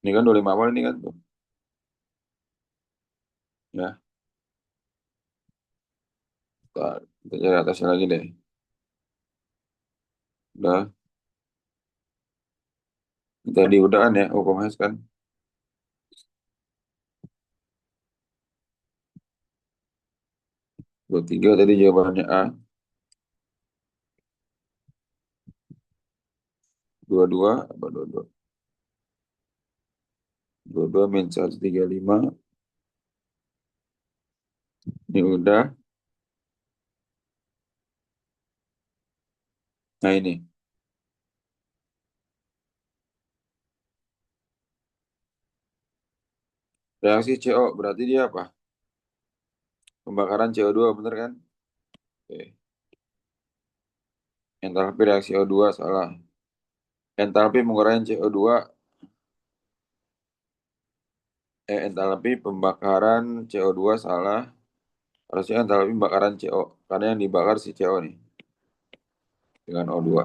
Ini kan 25 awal ini kan tuh. Ya. Kita cari atasnya lagi deh. Udah. Tadi udah kan ya hukum Hess kan. 23 tadi jawabannya A. 22 apa 22? 22 min 135. Ini udah. Nah ini. Reaksi CO berarti dia apa? Pembakaran CO2 bener kan? Oke. Entalpi reaksi O2 salah. Entalpi pengurangan CO2. Entalpi pembakaran CO2 salah. Harusnya entalpi pembakaran CO. Karena yang dibakar si CO nih. Dengan O2.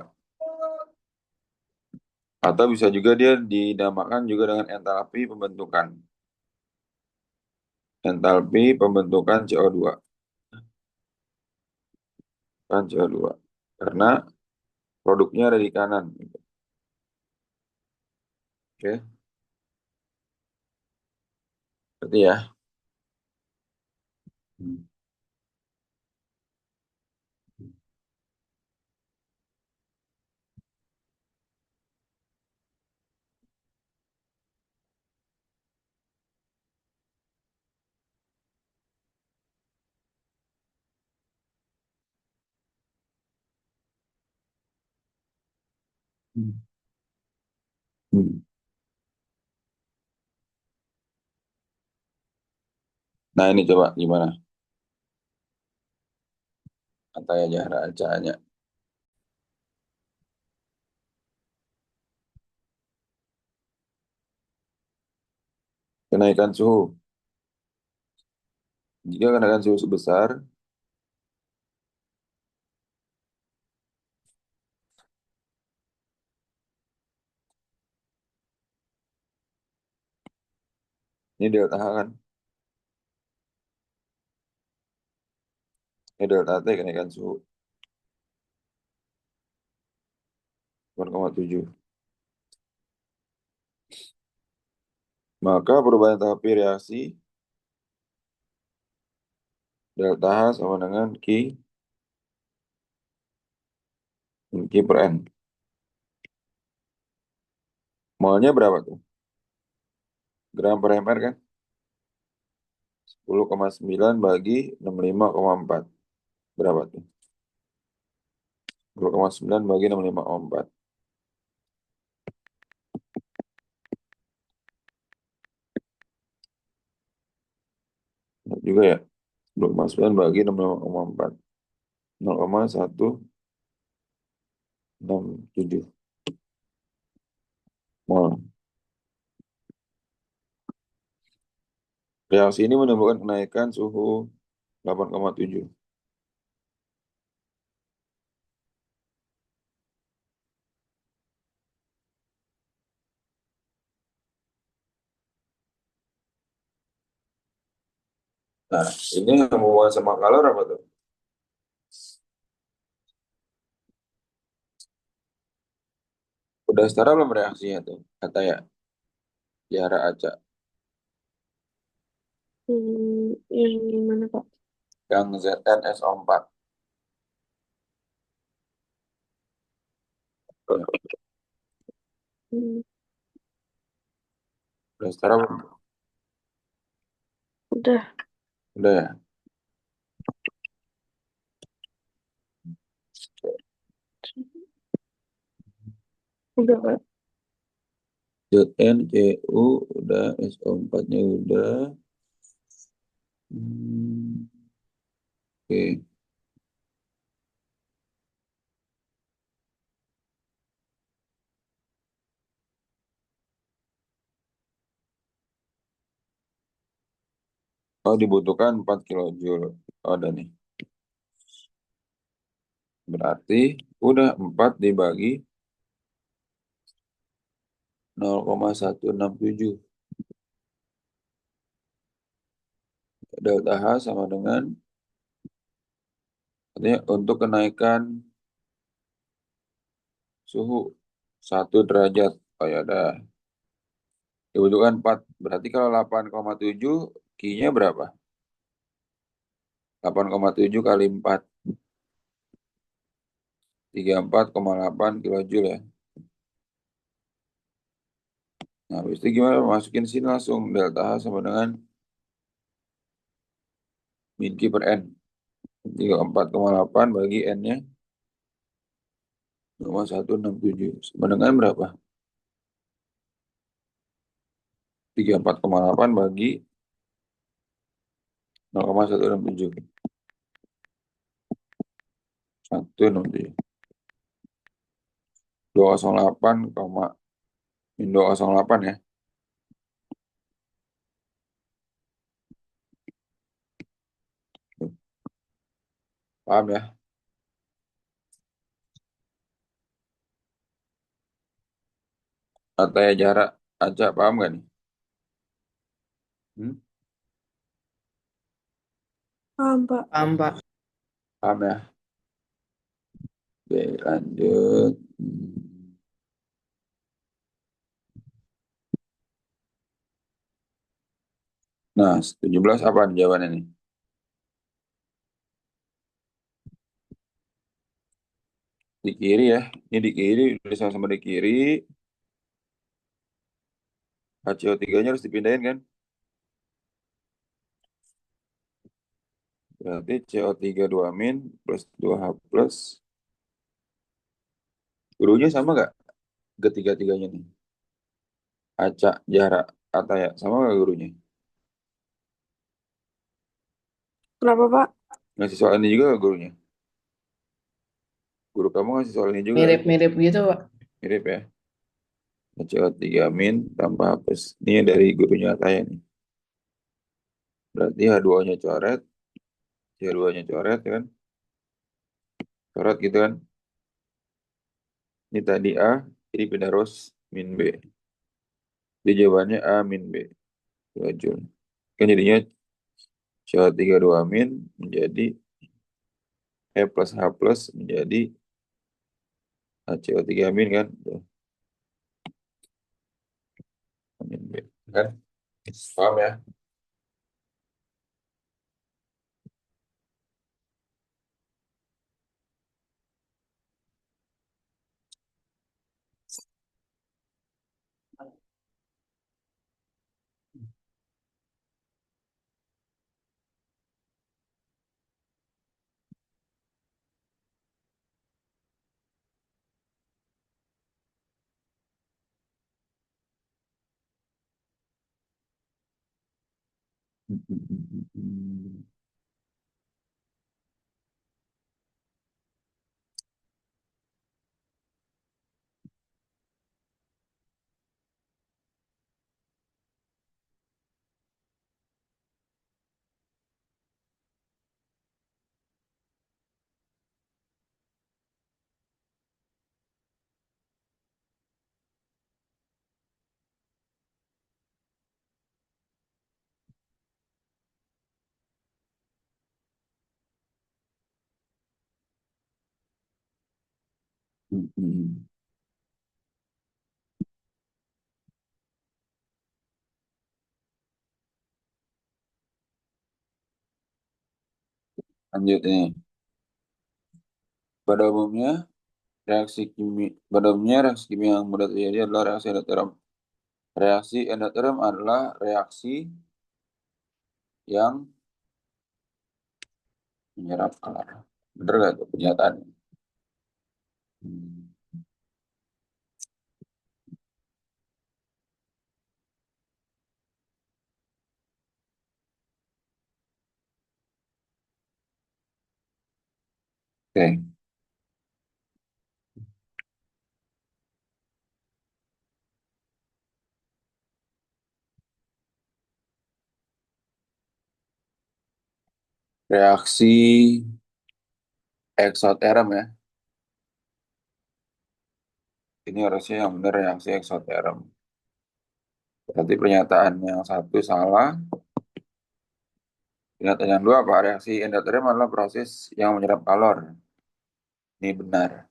Atau bisa juga dia dinamakan juga dengan entalpi pembentukan. Entalpi pembentukan CO2. Kan CO2. Karena produknya ada di kanan. Oke. Berarti ya. Hmm. Hmm. Nah ini coba gimana? atau ya jarak acanya. Kenaikan suhu. Jika kenaikan suhu sebesar, ini delta H kan, ini delta T kenaikan suhu 8,7. Maka perubahan enthalpi reaksi delta H sama dengan Q per N. Molnya berapa tuh? Gram per mR kan? 10,9 bagi 65,4. Berapa tuh? 10,9 bagi 65,4. Benar juga ya. 10,9 bagi 65,4. 0,167 mol. Reaksi ini menimbulkan kenaikan suhu 8,7. Nah, ini yang hubungan sama kalor apa tuh? Udah setara belum reaksinya tuh? Kata ya, jarak acak. Yang mana Pak? Yang ZnSO4. Hmm, Udah setara belum? udah, Udah ya? udah Pak. ZnCu udah, SO4-nya udah. Oke. Oh, dibutuhkan 4 kilojoule. Oh, ada nih. Berarti udah 4 dibagi 0,167. Delta H sama dengan, artinya untuk kenaikan suhu 1 derajat. Oh ya udah. Dibutuhkan 4. Berarti kalau 8,7, Q-nya berapa? 8,7 kali 4. 34,8 kilojoule ya. Nah, habis itu gimana? Masukin sini langsung. Delta H sama dengan min Q per N. 34,8 bagi N-nya 0,167. Sama dengan berapa? 34,8 bagi 0,167. 167. 208, min 208 ya. Paham ya? Atau ya jarak aja, paham gak nih? Hmm? Paham Pak. Paham, Pak. Paham ya? Oke, lanjut. Nah, 17 apa nih jawabannya nih? Di kiri ya. Ini di kiri, udah sama-sama di kiri. HCO3-nya harus dipindahin kan? Berarti CO3 2 min plus 2H plus. Gurunya sama gak? Ketiga-tiganya nih. Acak, jarak, Ataya. Sama gak gurunya? Kenapa Pak? Ngasih soal ini juga gak gurunya? Guru kamu ngasih soal ini juga kan? Mirip-mirip gitu, Pak. Mirip ya. HCO3 min tambah hapus. Ini dari guru nyatanya nih. Berarti H2-nya coret, C2-nya coret kan? Coret gitu kan? Ini tadi A, jadi pindah rows min B. Jadi jawabannya A min B. 2 Joule. Kan jadinya CO32 min menjadi E plus H plus menjadi HCO3 min kan? Tuh, min B. Kan? Paham ya? Lanjut ini. Pada umumnya reaksi kimia yang mudah terjadi adalah reaksi endoterm. Reaksi endoterm adalah reaksi yang menyerap kalor. Bener gak tuh pernyataan? Hmm. Oke. Reaksi eksoterm ya. Ini harusnya yang benar reaksi eksoterm. Berarti pernyataan yang satu salah. Pernyataan yang dua apa? Reaksi endoterm adalah proses yang menyerap kalor. Ini benar.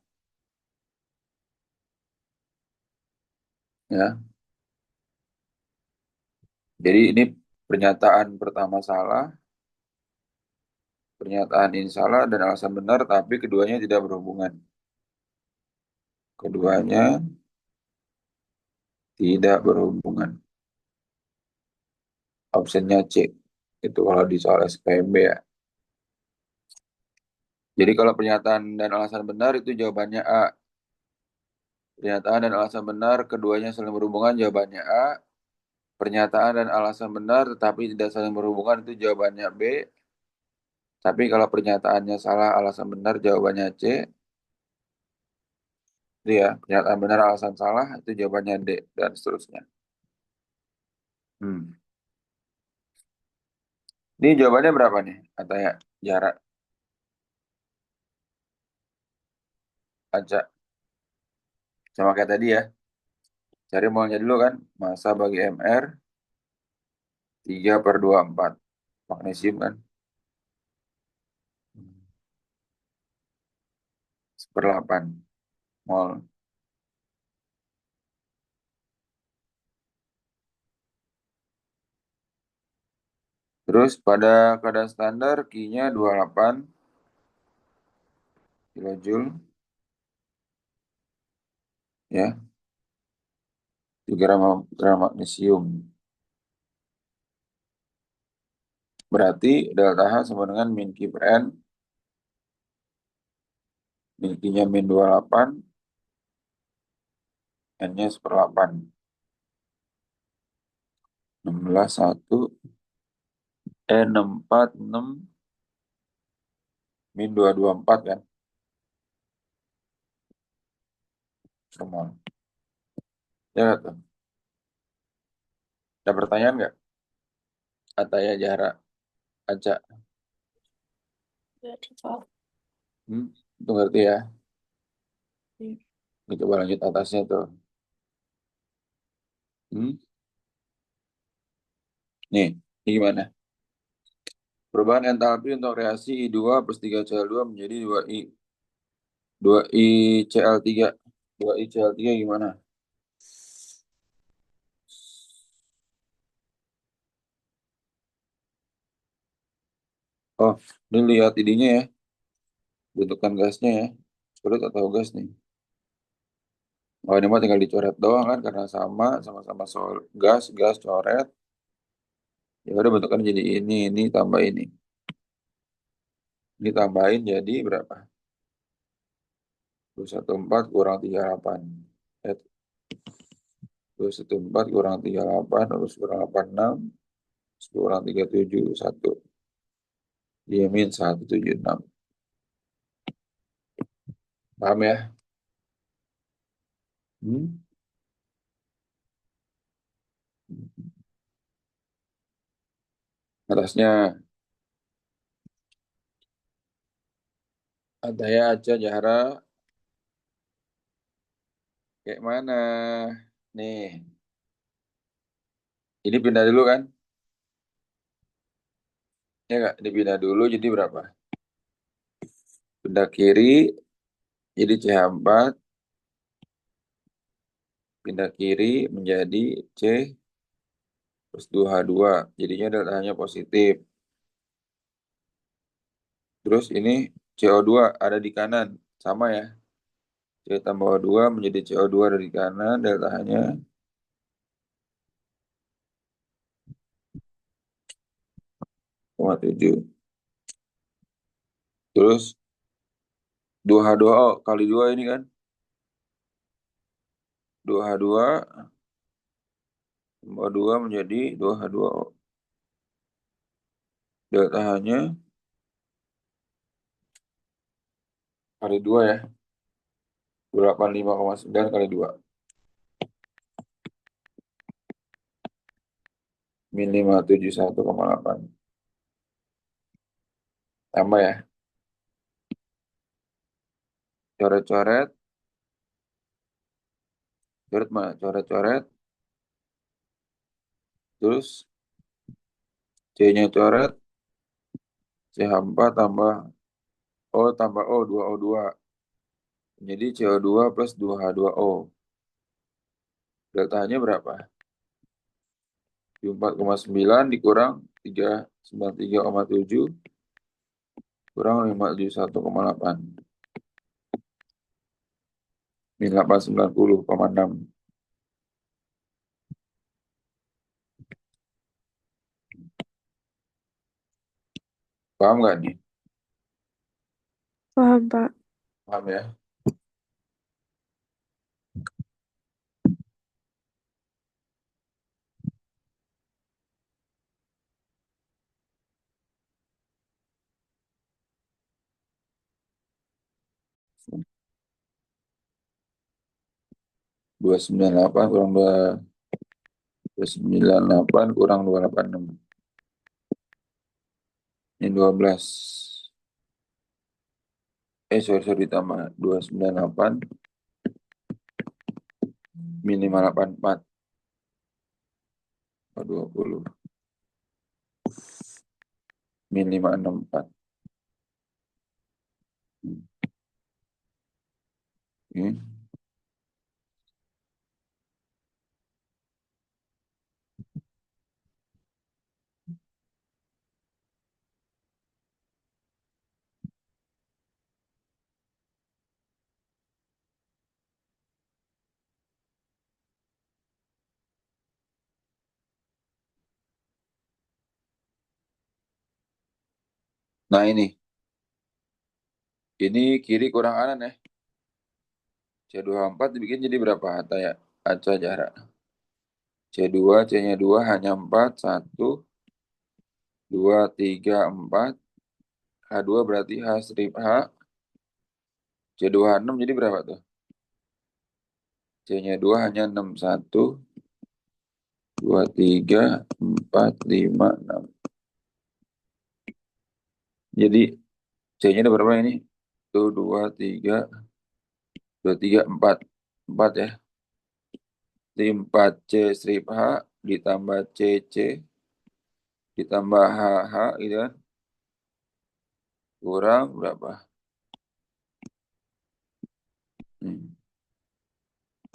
Ya. Jadi ini pernyataan pertama salah, pernyataan ini salah dan alasan benar, tapi keduanya tidak berhubungan. Keduanya tidak berhubungan. Optionnya C. Itu kalau di soal SPMB ya. Jadi kalau pernyataan dan alasan benar itu jawabannya A. Pernyataan dan alasan benar keduanya saling berhubungan jawabannya A. Pernyataan dan alasan benar tetapi tidak saling berhubungan itu jawabannya B. Tapi kalau pernyataannya salah alasan benar jawabannya C. Itu ya, pernyataan benar alasan salah itu jawabannya D dan seterusnya. Hmm. Ini jawabannya berapa nih? Atau ya jarak aja sama kayak tadi ya. Cari molnya dulu kan. Massa bagi MR 3/24. Magnesium kan. 1/8 mol. Terus pada keadaan standar Q-nya 28 kilojoule ya. 3 gram magnesium. Berarti delta H sama dengan min Q per N. Min Q-nya min 28. N-nya 1/8. 16, 1. N46 min 224 kan. per mol. Ya nggak tuh? Ada pertanyaan nggak? Ataya Jahra, Aca. Hmm? Itu ngerti ya? Ini coba lanjut atasnya tuh. Hmm? Nih, ini gimana? Perubahan entalpi untuk reaksi I2 plus 3Cl2 menjadi 2ICl3. 2ICl3 gimana? Oh, ini lihat idenya ya. Bentukan gasnya ya. Sulit atau gas nih. Oh, ini mah tinggal dicoret doang kan karena sama-sama soal gas coret. Ya udah bentukannya jadi ini tambah ini. Ini tambahin jadi berapa? 214 kurang 38. Eh, 214 kurang 38, terus kurang 86, terus kurang 371. Dia min 176. Paham ya? Hmm? Atasnya ada ya aja Jahra. Kayak mana? Nih, ini pindah dulu kan? Ya nggak? Dipindah dulu jadi berapa? Pindah kiri jadi CH4, pindah kiri menjadi C plus 2H2. Jadinya deltanya positif. Terus ini CO2 ada di kanan. Sama ya. C tambah O2 menjadi CO2 ada di kanan. Deltanya 0,7. Terus 2H2O kali 2 ini kan. 2H2 tambah 2 menjadi 2H2O. Deltanya kali 2 ya. 85,9 kali 2. Min 571,8. Tambah ya. Coret-coret. Coret mana? Coret-coret. Terus C-nya coret. CH4 tambah O tambah O 2O2. Jadi CO2 plus 2H2O. Deltanya berapa? 4,9 dikurang 393,7 kurang 571,8. Min 890,6. Paham nggak nih? Paham, Pak. Paham ya? Dua sembilan delapan kurang 298 kurang 286. Ini 12. Sorry tambah 298 min 584. Oh, 20. Min 564. Oke. Nah ini kiri kurang kanan ya. C24 dibikin jadi berapa? Tanya Aca jarak. C2, C-nya 2 hanya 4, 1, 2, 3, 4. H2 berarti H strip H. C2H6 jadi berapa tuh? C-nya 2 hanya 6. 1, 2, 3, 4, 5, 6. Jadi C-nya ada berapa ini? 1, 2, 3, 2, 3, 4. 4 ya. Jadi 4 C strip H ditambah CC ditambah HH gitu kan. Kurang berapa?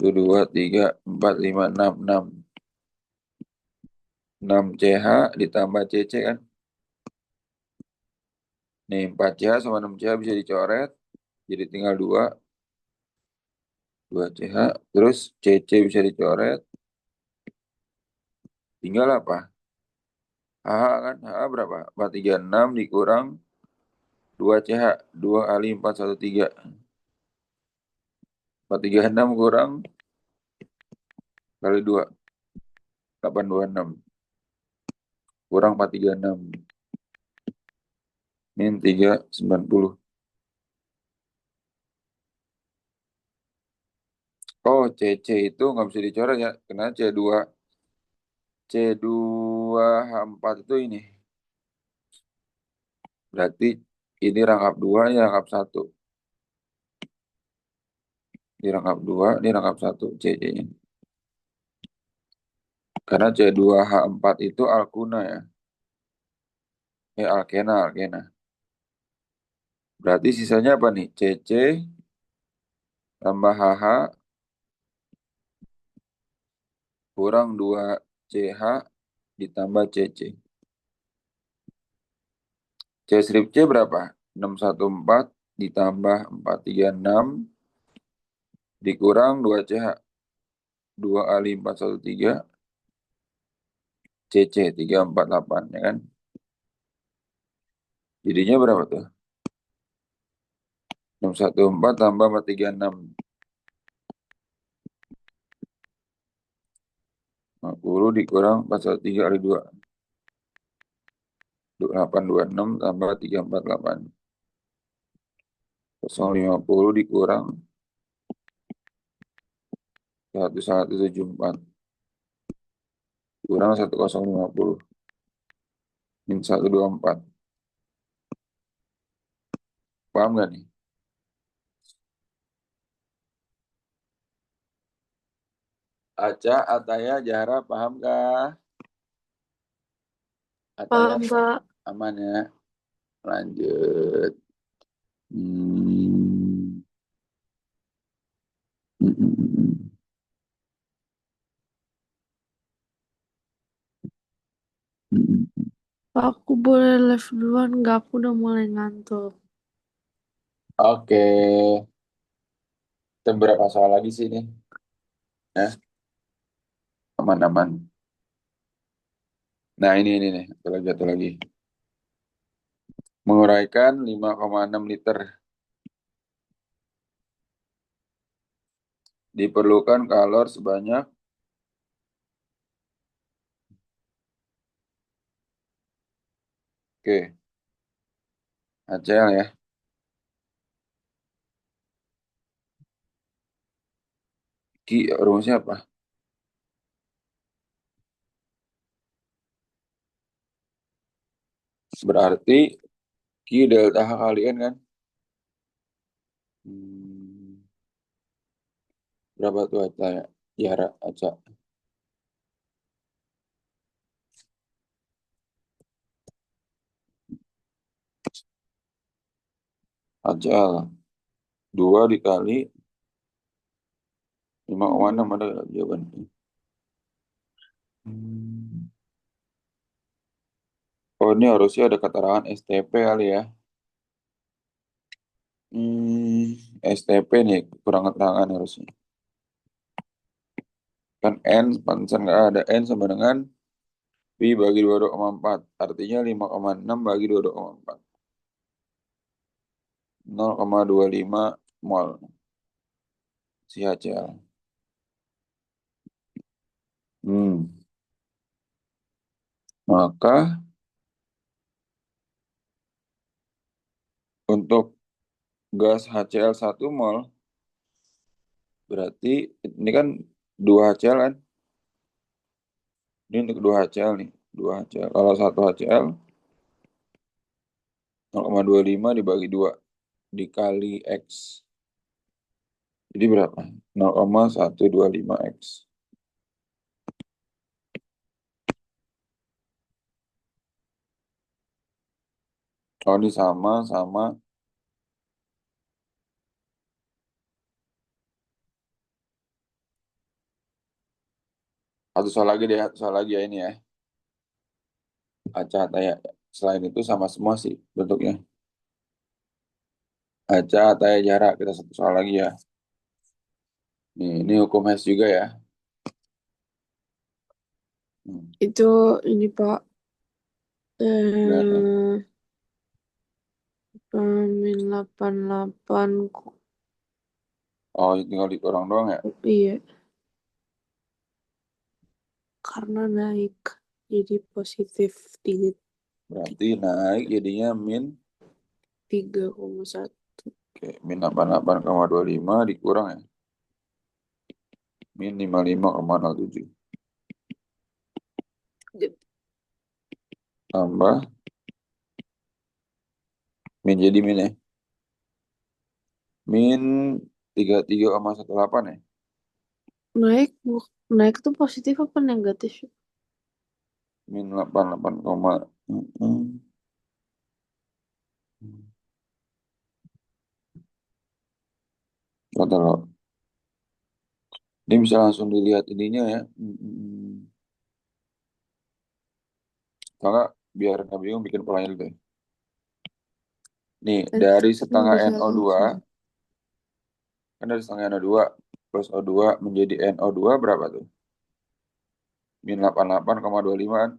1, 2, 3, 4, 5, 6. 6 CH ditambah CC kan. Nih 4 CH sama 6 CH bisa dicoret. Jadi tinggal 2. 2 CH. Terus CC bisa dicoret. Tinggal apa? HH kan. HH berapa? 436 dikurang 2 CH. 2 kali 413. 436 kurang kali 2. 826. Kurang 436. Min 390. Oh, CC itu nggak bisa dicoret ya. Karena C2H4 itu ini. Berarti ini rangkap 2, ini rangkap 1. Ini rangkap 2, ini rangkap 1 CC-nya. Karena C2H4 itu alkuna ya. Alkena. Berarti sisanya apa nih? CC tambah HH kurang 2CH ditambah CC. C strip C berapa? 614 ditambah 436 dikurang 2CH. 2 kali 413 CC 348 ya kan? Jadinya berapa tuh? 614 tambah 436. 50 dikurang 413 kali 2. 826 tambah 348. 050 dikurang 1174. Kurang 1050. Min 124. Paham gak nih? Aca, Ataya, Jahra, paham kah? Ataya Paham, Pak. aman ya? Lanjut. Hmm. Hmm, hmm, hmm. Hmm. Pak, aku boleh live duluan nggak? Aku udah mulai ngantuk. Oke. Kita berapa soal lagi sih ini? Ya, aman-aman. Nah ini nih, satu lagi. Menguraikan 5,6 liter. Diperlukan kalor sebanyak. Oke, Acel ya. Ki, rumusnya apa? Berarti Ki delta H kalian kan? Hmm, berapa tuh Aca ya? Jarak Aca. Acel. 2 dikali 5,6 ada nggak jawabannya? Hmm. Oh ini harusnya ada keterangan STP kali ya. STP nih kurang keterangan harusnya. Kan N, pantesan nggak ada. N sama dengan Pi bagi 2,4. Artinya 5,6 bagi 2,4. 0,25 mol si HCl. Maka untuk gas HCl 1 mol Berarti ini kan 2 HCl kan? Ini untuk 2 HCl nih. 2 HCl. Kalau 1 HCl 0,25 dibagi 2 dikali X. Jadi berapa? 0,125 X. Oh, ini sama. Satu soal lagi deh, satu soal lagi ya ini ya. Acak taya. Selain itu sama semua sih bentuknya. Acak taya jarak. Kita satu soal lagi ya. Nih, ini hukum Hess juga ya. Itu ini Pak. Gimana? Eh, min 88 kok. Oh, tinggal dikurang doang ya. Iya, karena naik jadi positif Berarti naik jadinya min. 3,1. Oke, min 88,25 dikurang ya. Min 55,07. Tambah. Min jadi min ya. Min 33,18 ya. Naik naik tuh positif apa negatif? Min 88, kata lo. Ini bisa langsung dilihat ininya ya. Kalau biar nggak bingung bikin polanya dulu deh. Nih, dari setengah Bisa NO2, langsung. kan dari setengah NO2 plus O2 menjadi NO2 berapa tuh? Min 88,25 kan?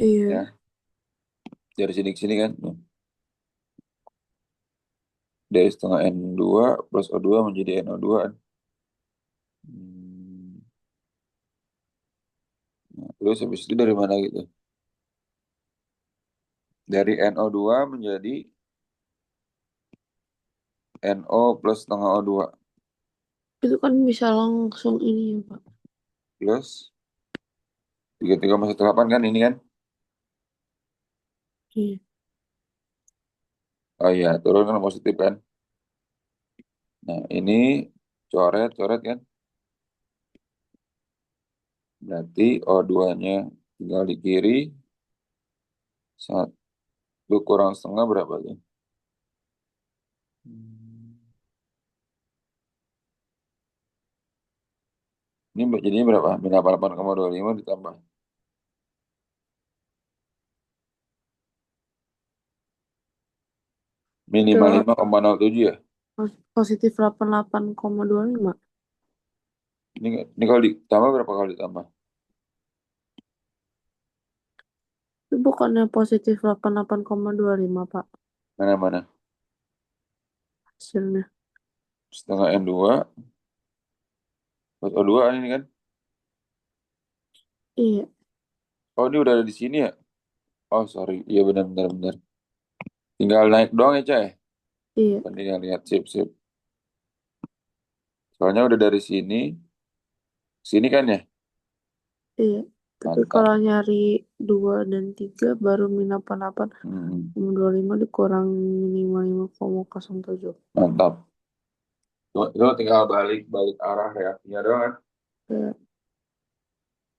Iya, Ya, dari sini ke sini kan? Dari setengah N2 plus O2 menjadi NO2 kan? Nah, terus habis itu dari mana gitu? Dari NO2 menjadi NO plus setengah O2 itu kan bisa langsung ini ya Pak. plus 33,18 kan ini kan? Iya, Oh iya, turun kan positif kan? Nah, ini coret kan? Berarti O2-nya tinggal di kiri. 1 kurang setengah berapa tuh? Ini jadinya berapa? Min 88,25 ditambah. Min udah 55,07 ya? positif 88,25. Ini kalau ditambah berapa kali ditambah? Itu bukannya positif 88,25 Pak Mana-mana? hasilnya. Setengah N2 plus O2 ini kan? Iya, Oh, ini udah ada di sini ya? Oh, sorry. Iya benar. Tinggal naik doang ya, Cah? iya, Tinggal lihat sip. Soalnya udah dari sini kan ya? iya. Tapi Mantap. kalau nyari 2 dan 3 baru min 88, Hmm, 25 dikurang min 55,07. mantap. Itu tinggal balik arah reaksinya doang kan? Ya,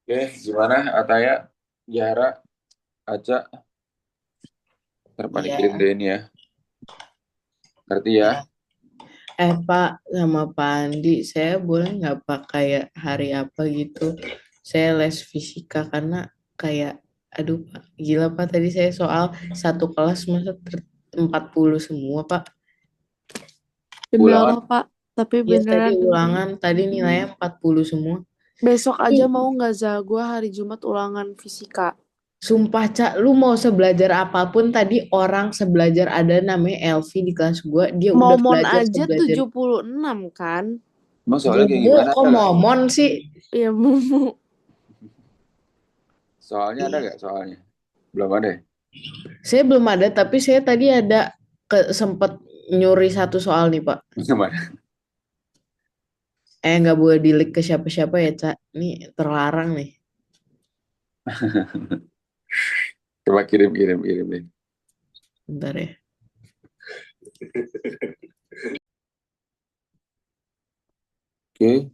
Oke, gimana Ataya, Yara, Aca, terpanikirin Iya, deh ini ya. Ngerti ya? ya. Pak sama Pak Andi, saya boleh nggak Pak kayak hari apa gitu? Saya les fisika karena kayak, aduh Pak, gila Pak tadi saya soal satu kelas masa 40 semua Pak. demi Ulangan. Allah Pak, tapi Iya tadi beneran ulangan, tadi nilainya 40 semua. besok aja Ih, mau nggak Za? Gue hari Jumat ulangan fisika. sumpah Cak, lu mau sebelajar apapun tadi orang sebelajar ada namanya Elvi di kelas gua, dia udah Momon belajar aja sebelajar. 76 kan? Emang soalnya kayak Gede, gimana? kok Ada nggak? momon sih? Iya, Mumu. Soalnya ada Iya. nggak soalnya? Belum ada ya? Saya belum ada, tapi saya tadi ada sempet nyuri satu soal nih, Pak. Gimana? Nggak boleh di-leak ke siapa-siapa ya, Cak. Ini terlarang nih. Coba kirim deh. Bentar ya. Oke.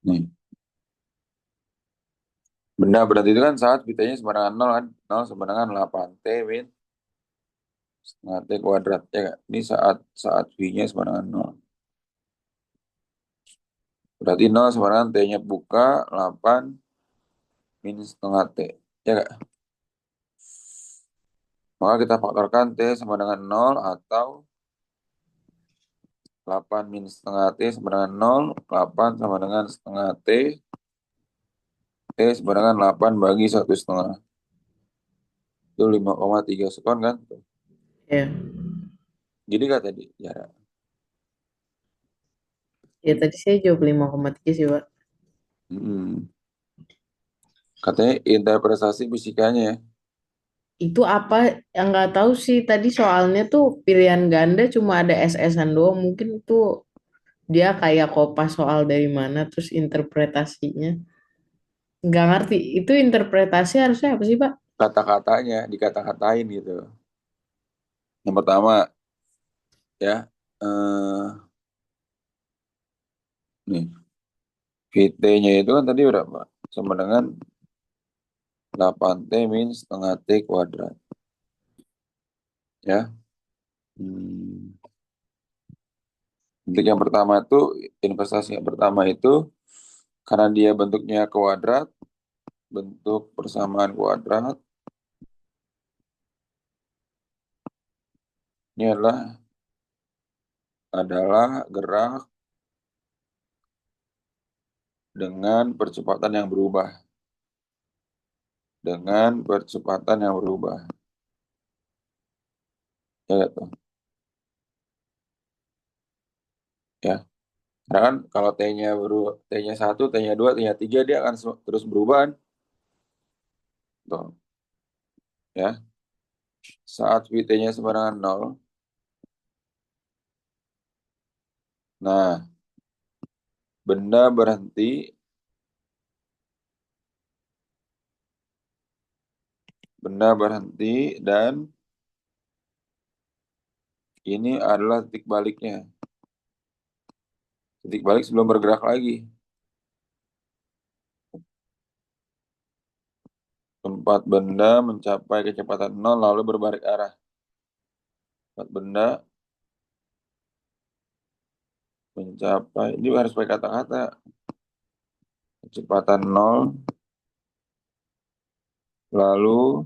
Nih. Benda berarti itu kan saat V-nya sebarangan 0 kan. 0 sebarangan 8T min setengah T kuadrat. Ya nggak? Ini saat V-nya sebarangan 0. Berarti 0 sebarangan T-nya buka 8 min setengah T. Ya nggak? Maka kita faktorkan T sama dengan 0 atau 8 min setengah T sama dengan 0. 8 sama dengan setengah T. T sama dengan 8 bagi 1,5. Itu 5,3 sekon kan? Ya. Jadi kan tadi jarak. Ya tadi saya jawab 5,3 sih, Pak. Hmm. Katanya interpretasi fisikanya ya. Itu apa yang nggak tahu sih, tadi soalnya tuh pilihan ganda cuma ada SS-an doang, mungkin itu dia kayak kopas soal dari mana terus interpretasinya nggak ngerti. Itu interpretasi harusnya apa sih, Pak? Kata-katanya dikata-katain gitu. Yang pertama ya, nih VT-nya itu kan tadi berapa? Sama dengan 8T min setengah T kuadrat. Ya. Hmm. Bentuk yang pertama itu, investasi yang pertama itu, karena dia bentuknya kuadrat, bentuk persamaan kuadrat, ini adalah gerak dengan percepatan yang berubah. Dengan percepatan yang berubah. Ya, gitu. Ya. Karena kan kalau T-nya T-nya 1, T-nya 2, T-nya 3 dia akan terus berubah. Tuh. Ya. Saat VT-nya sebarangan 0. Nah, benda berhenti dan ini adalah titik baliknya. Titik balik sebelum bergerak lagi. Tempat benda mencapai kecepatan 0 lalu berbalik arah. Tempat benda mencapai, ini harus pakai kata-kata. Kecepatan 0 lalu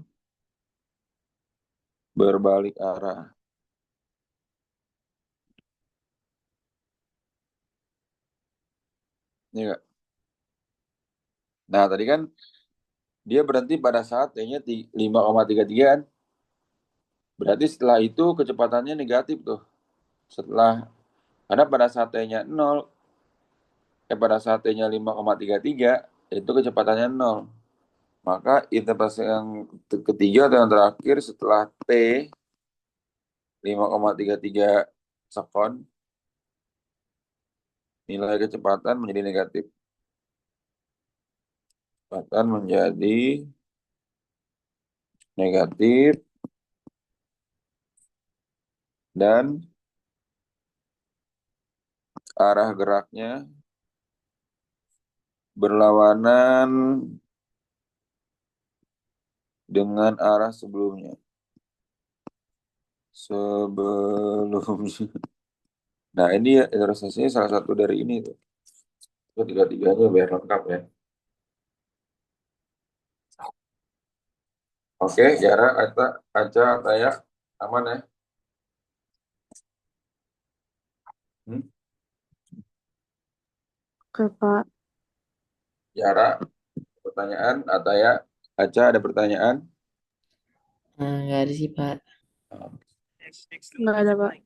berbalik arah. Ini enggak? Nah, tadi kan dia berhenti pada saat T-nya 5,33 kan. Berarti setelah itu kecepatannya negatif tuh. Karena pada saat T-nya 0, pada saat T-nya 5,33, itu kecepatannya 0. Maka interpretasi yang ketiga atau yang terakhir setelah T 5,33 sekon, nilai kecepatan menjadi negatif. Kecepatan menjadi negatif dan arah geraknya berlawanan dengan arah sebelumnya. Nah, ini ya ilustrasinya salah satu dari ini tuh. Itu tiga-tiganya biar lengkap ya. Oke, jarak Aca, Taya, aman ya? Hmm? Oke, Pak. Jarak, pertanyaan, Ataya, Aca ada pertanyaan? Nggak ada sih, Pak. Nggak ada, Pak.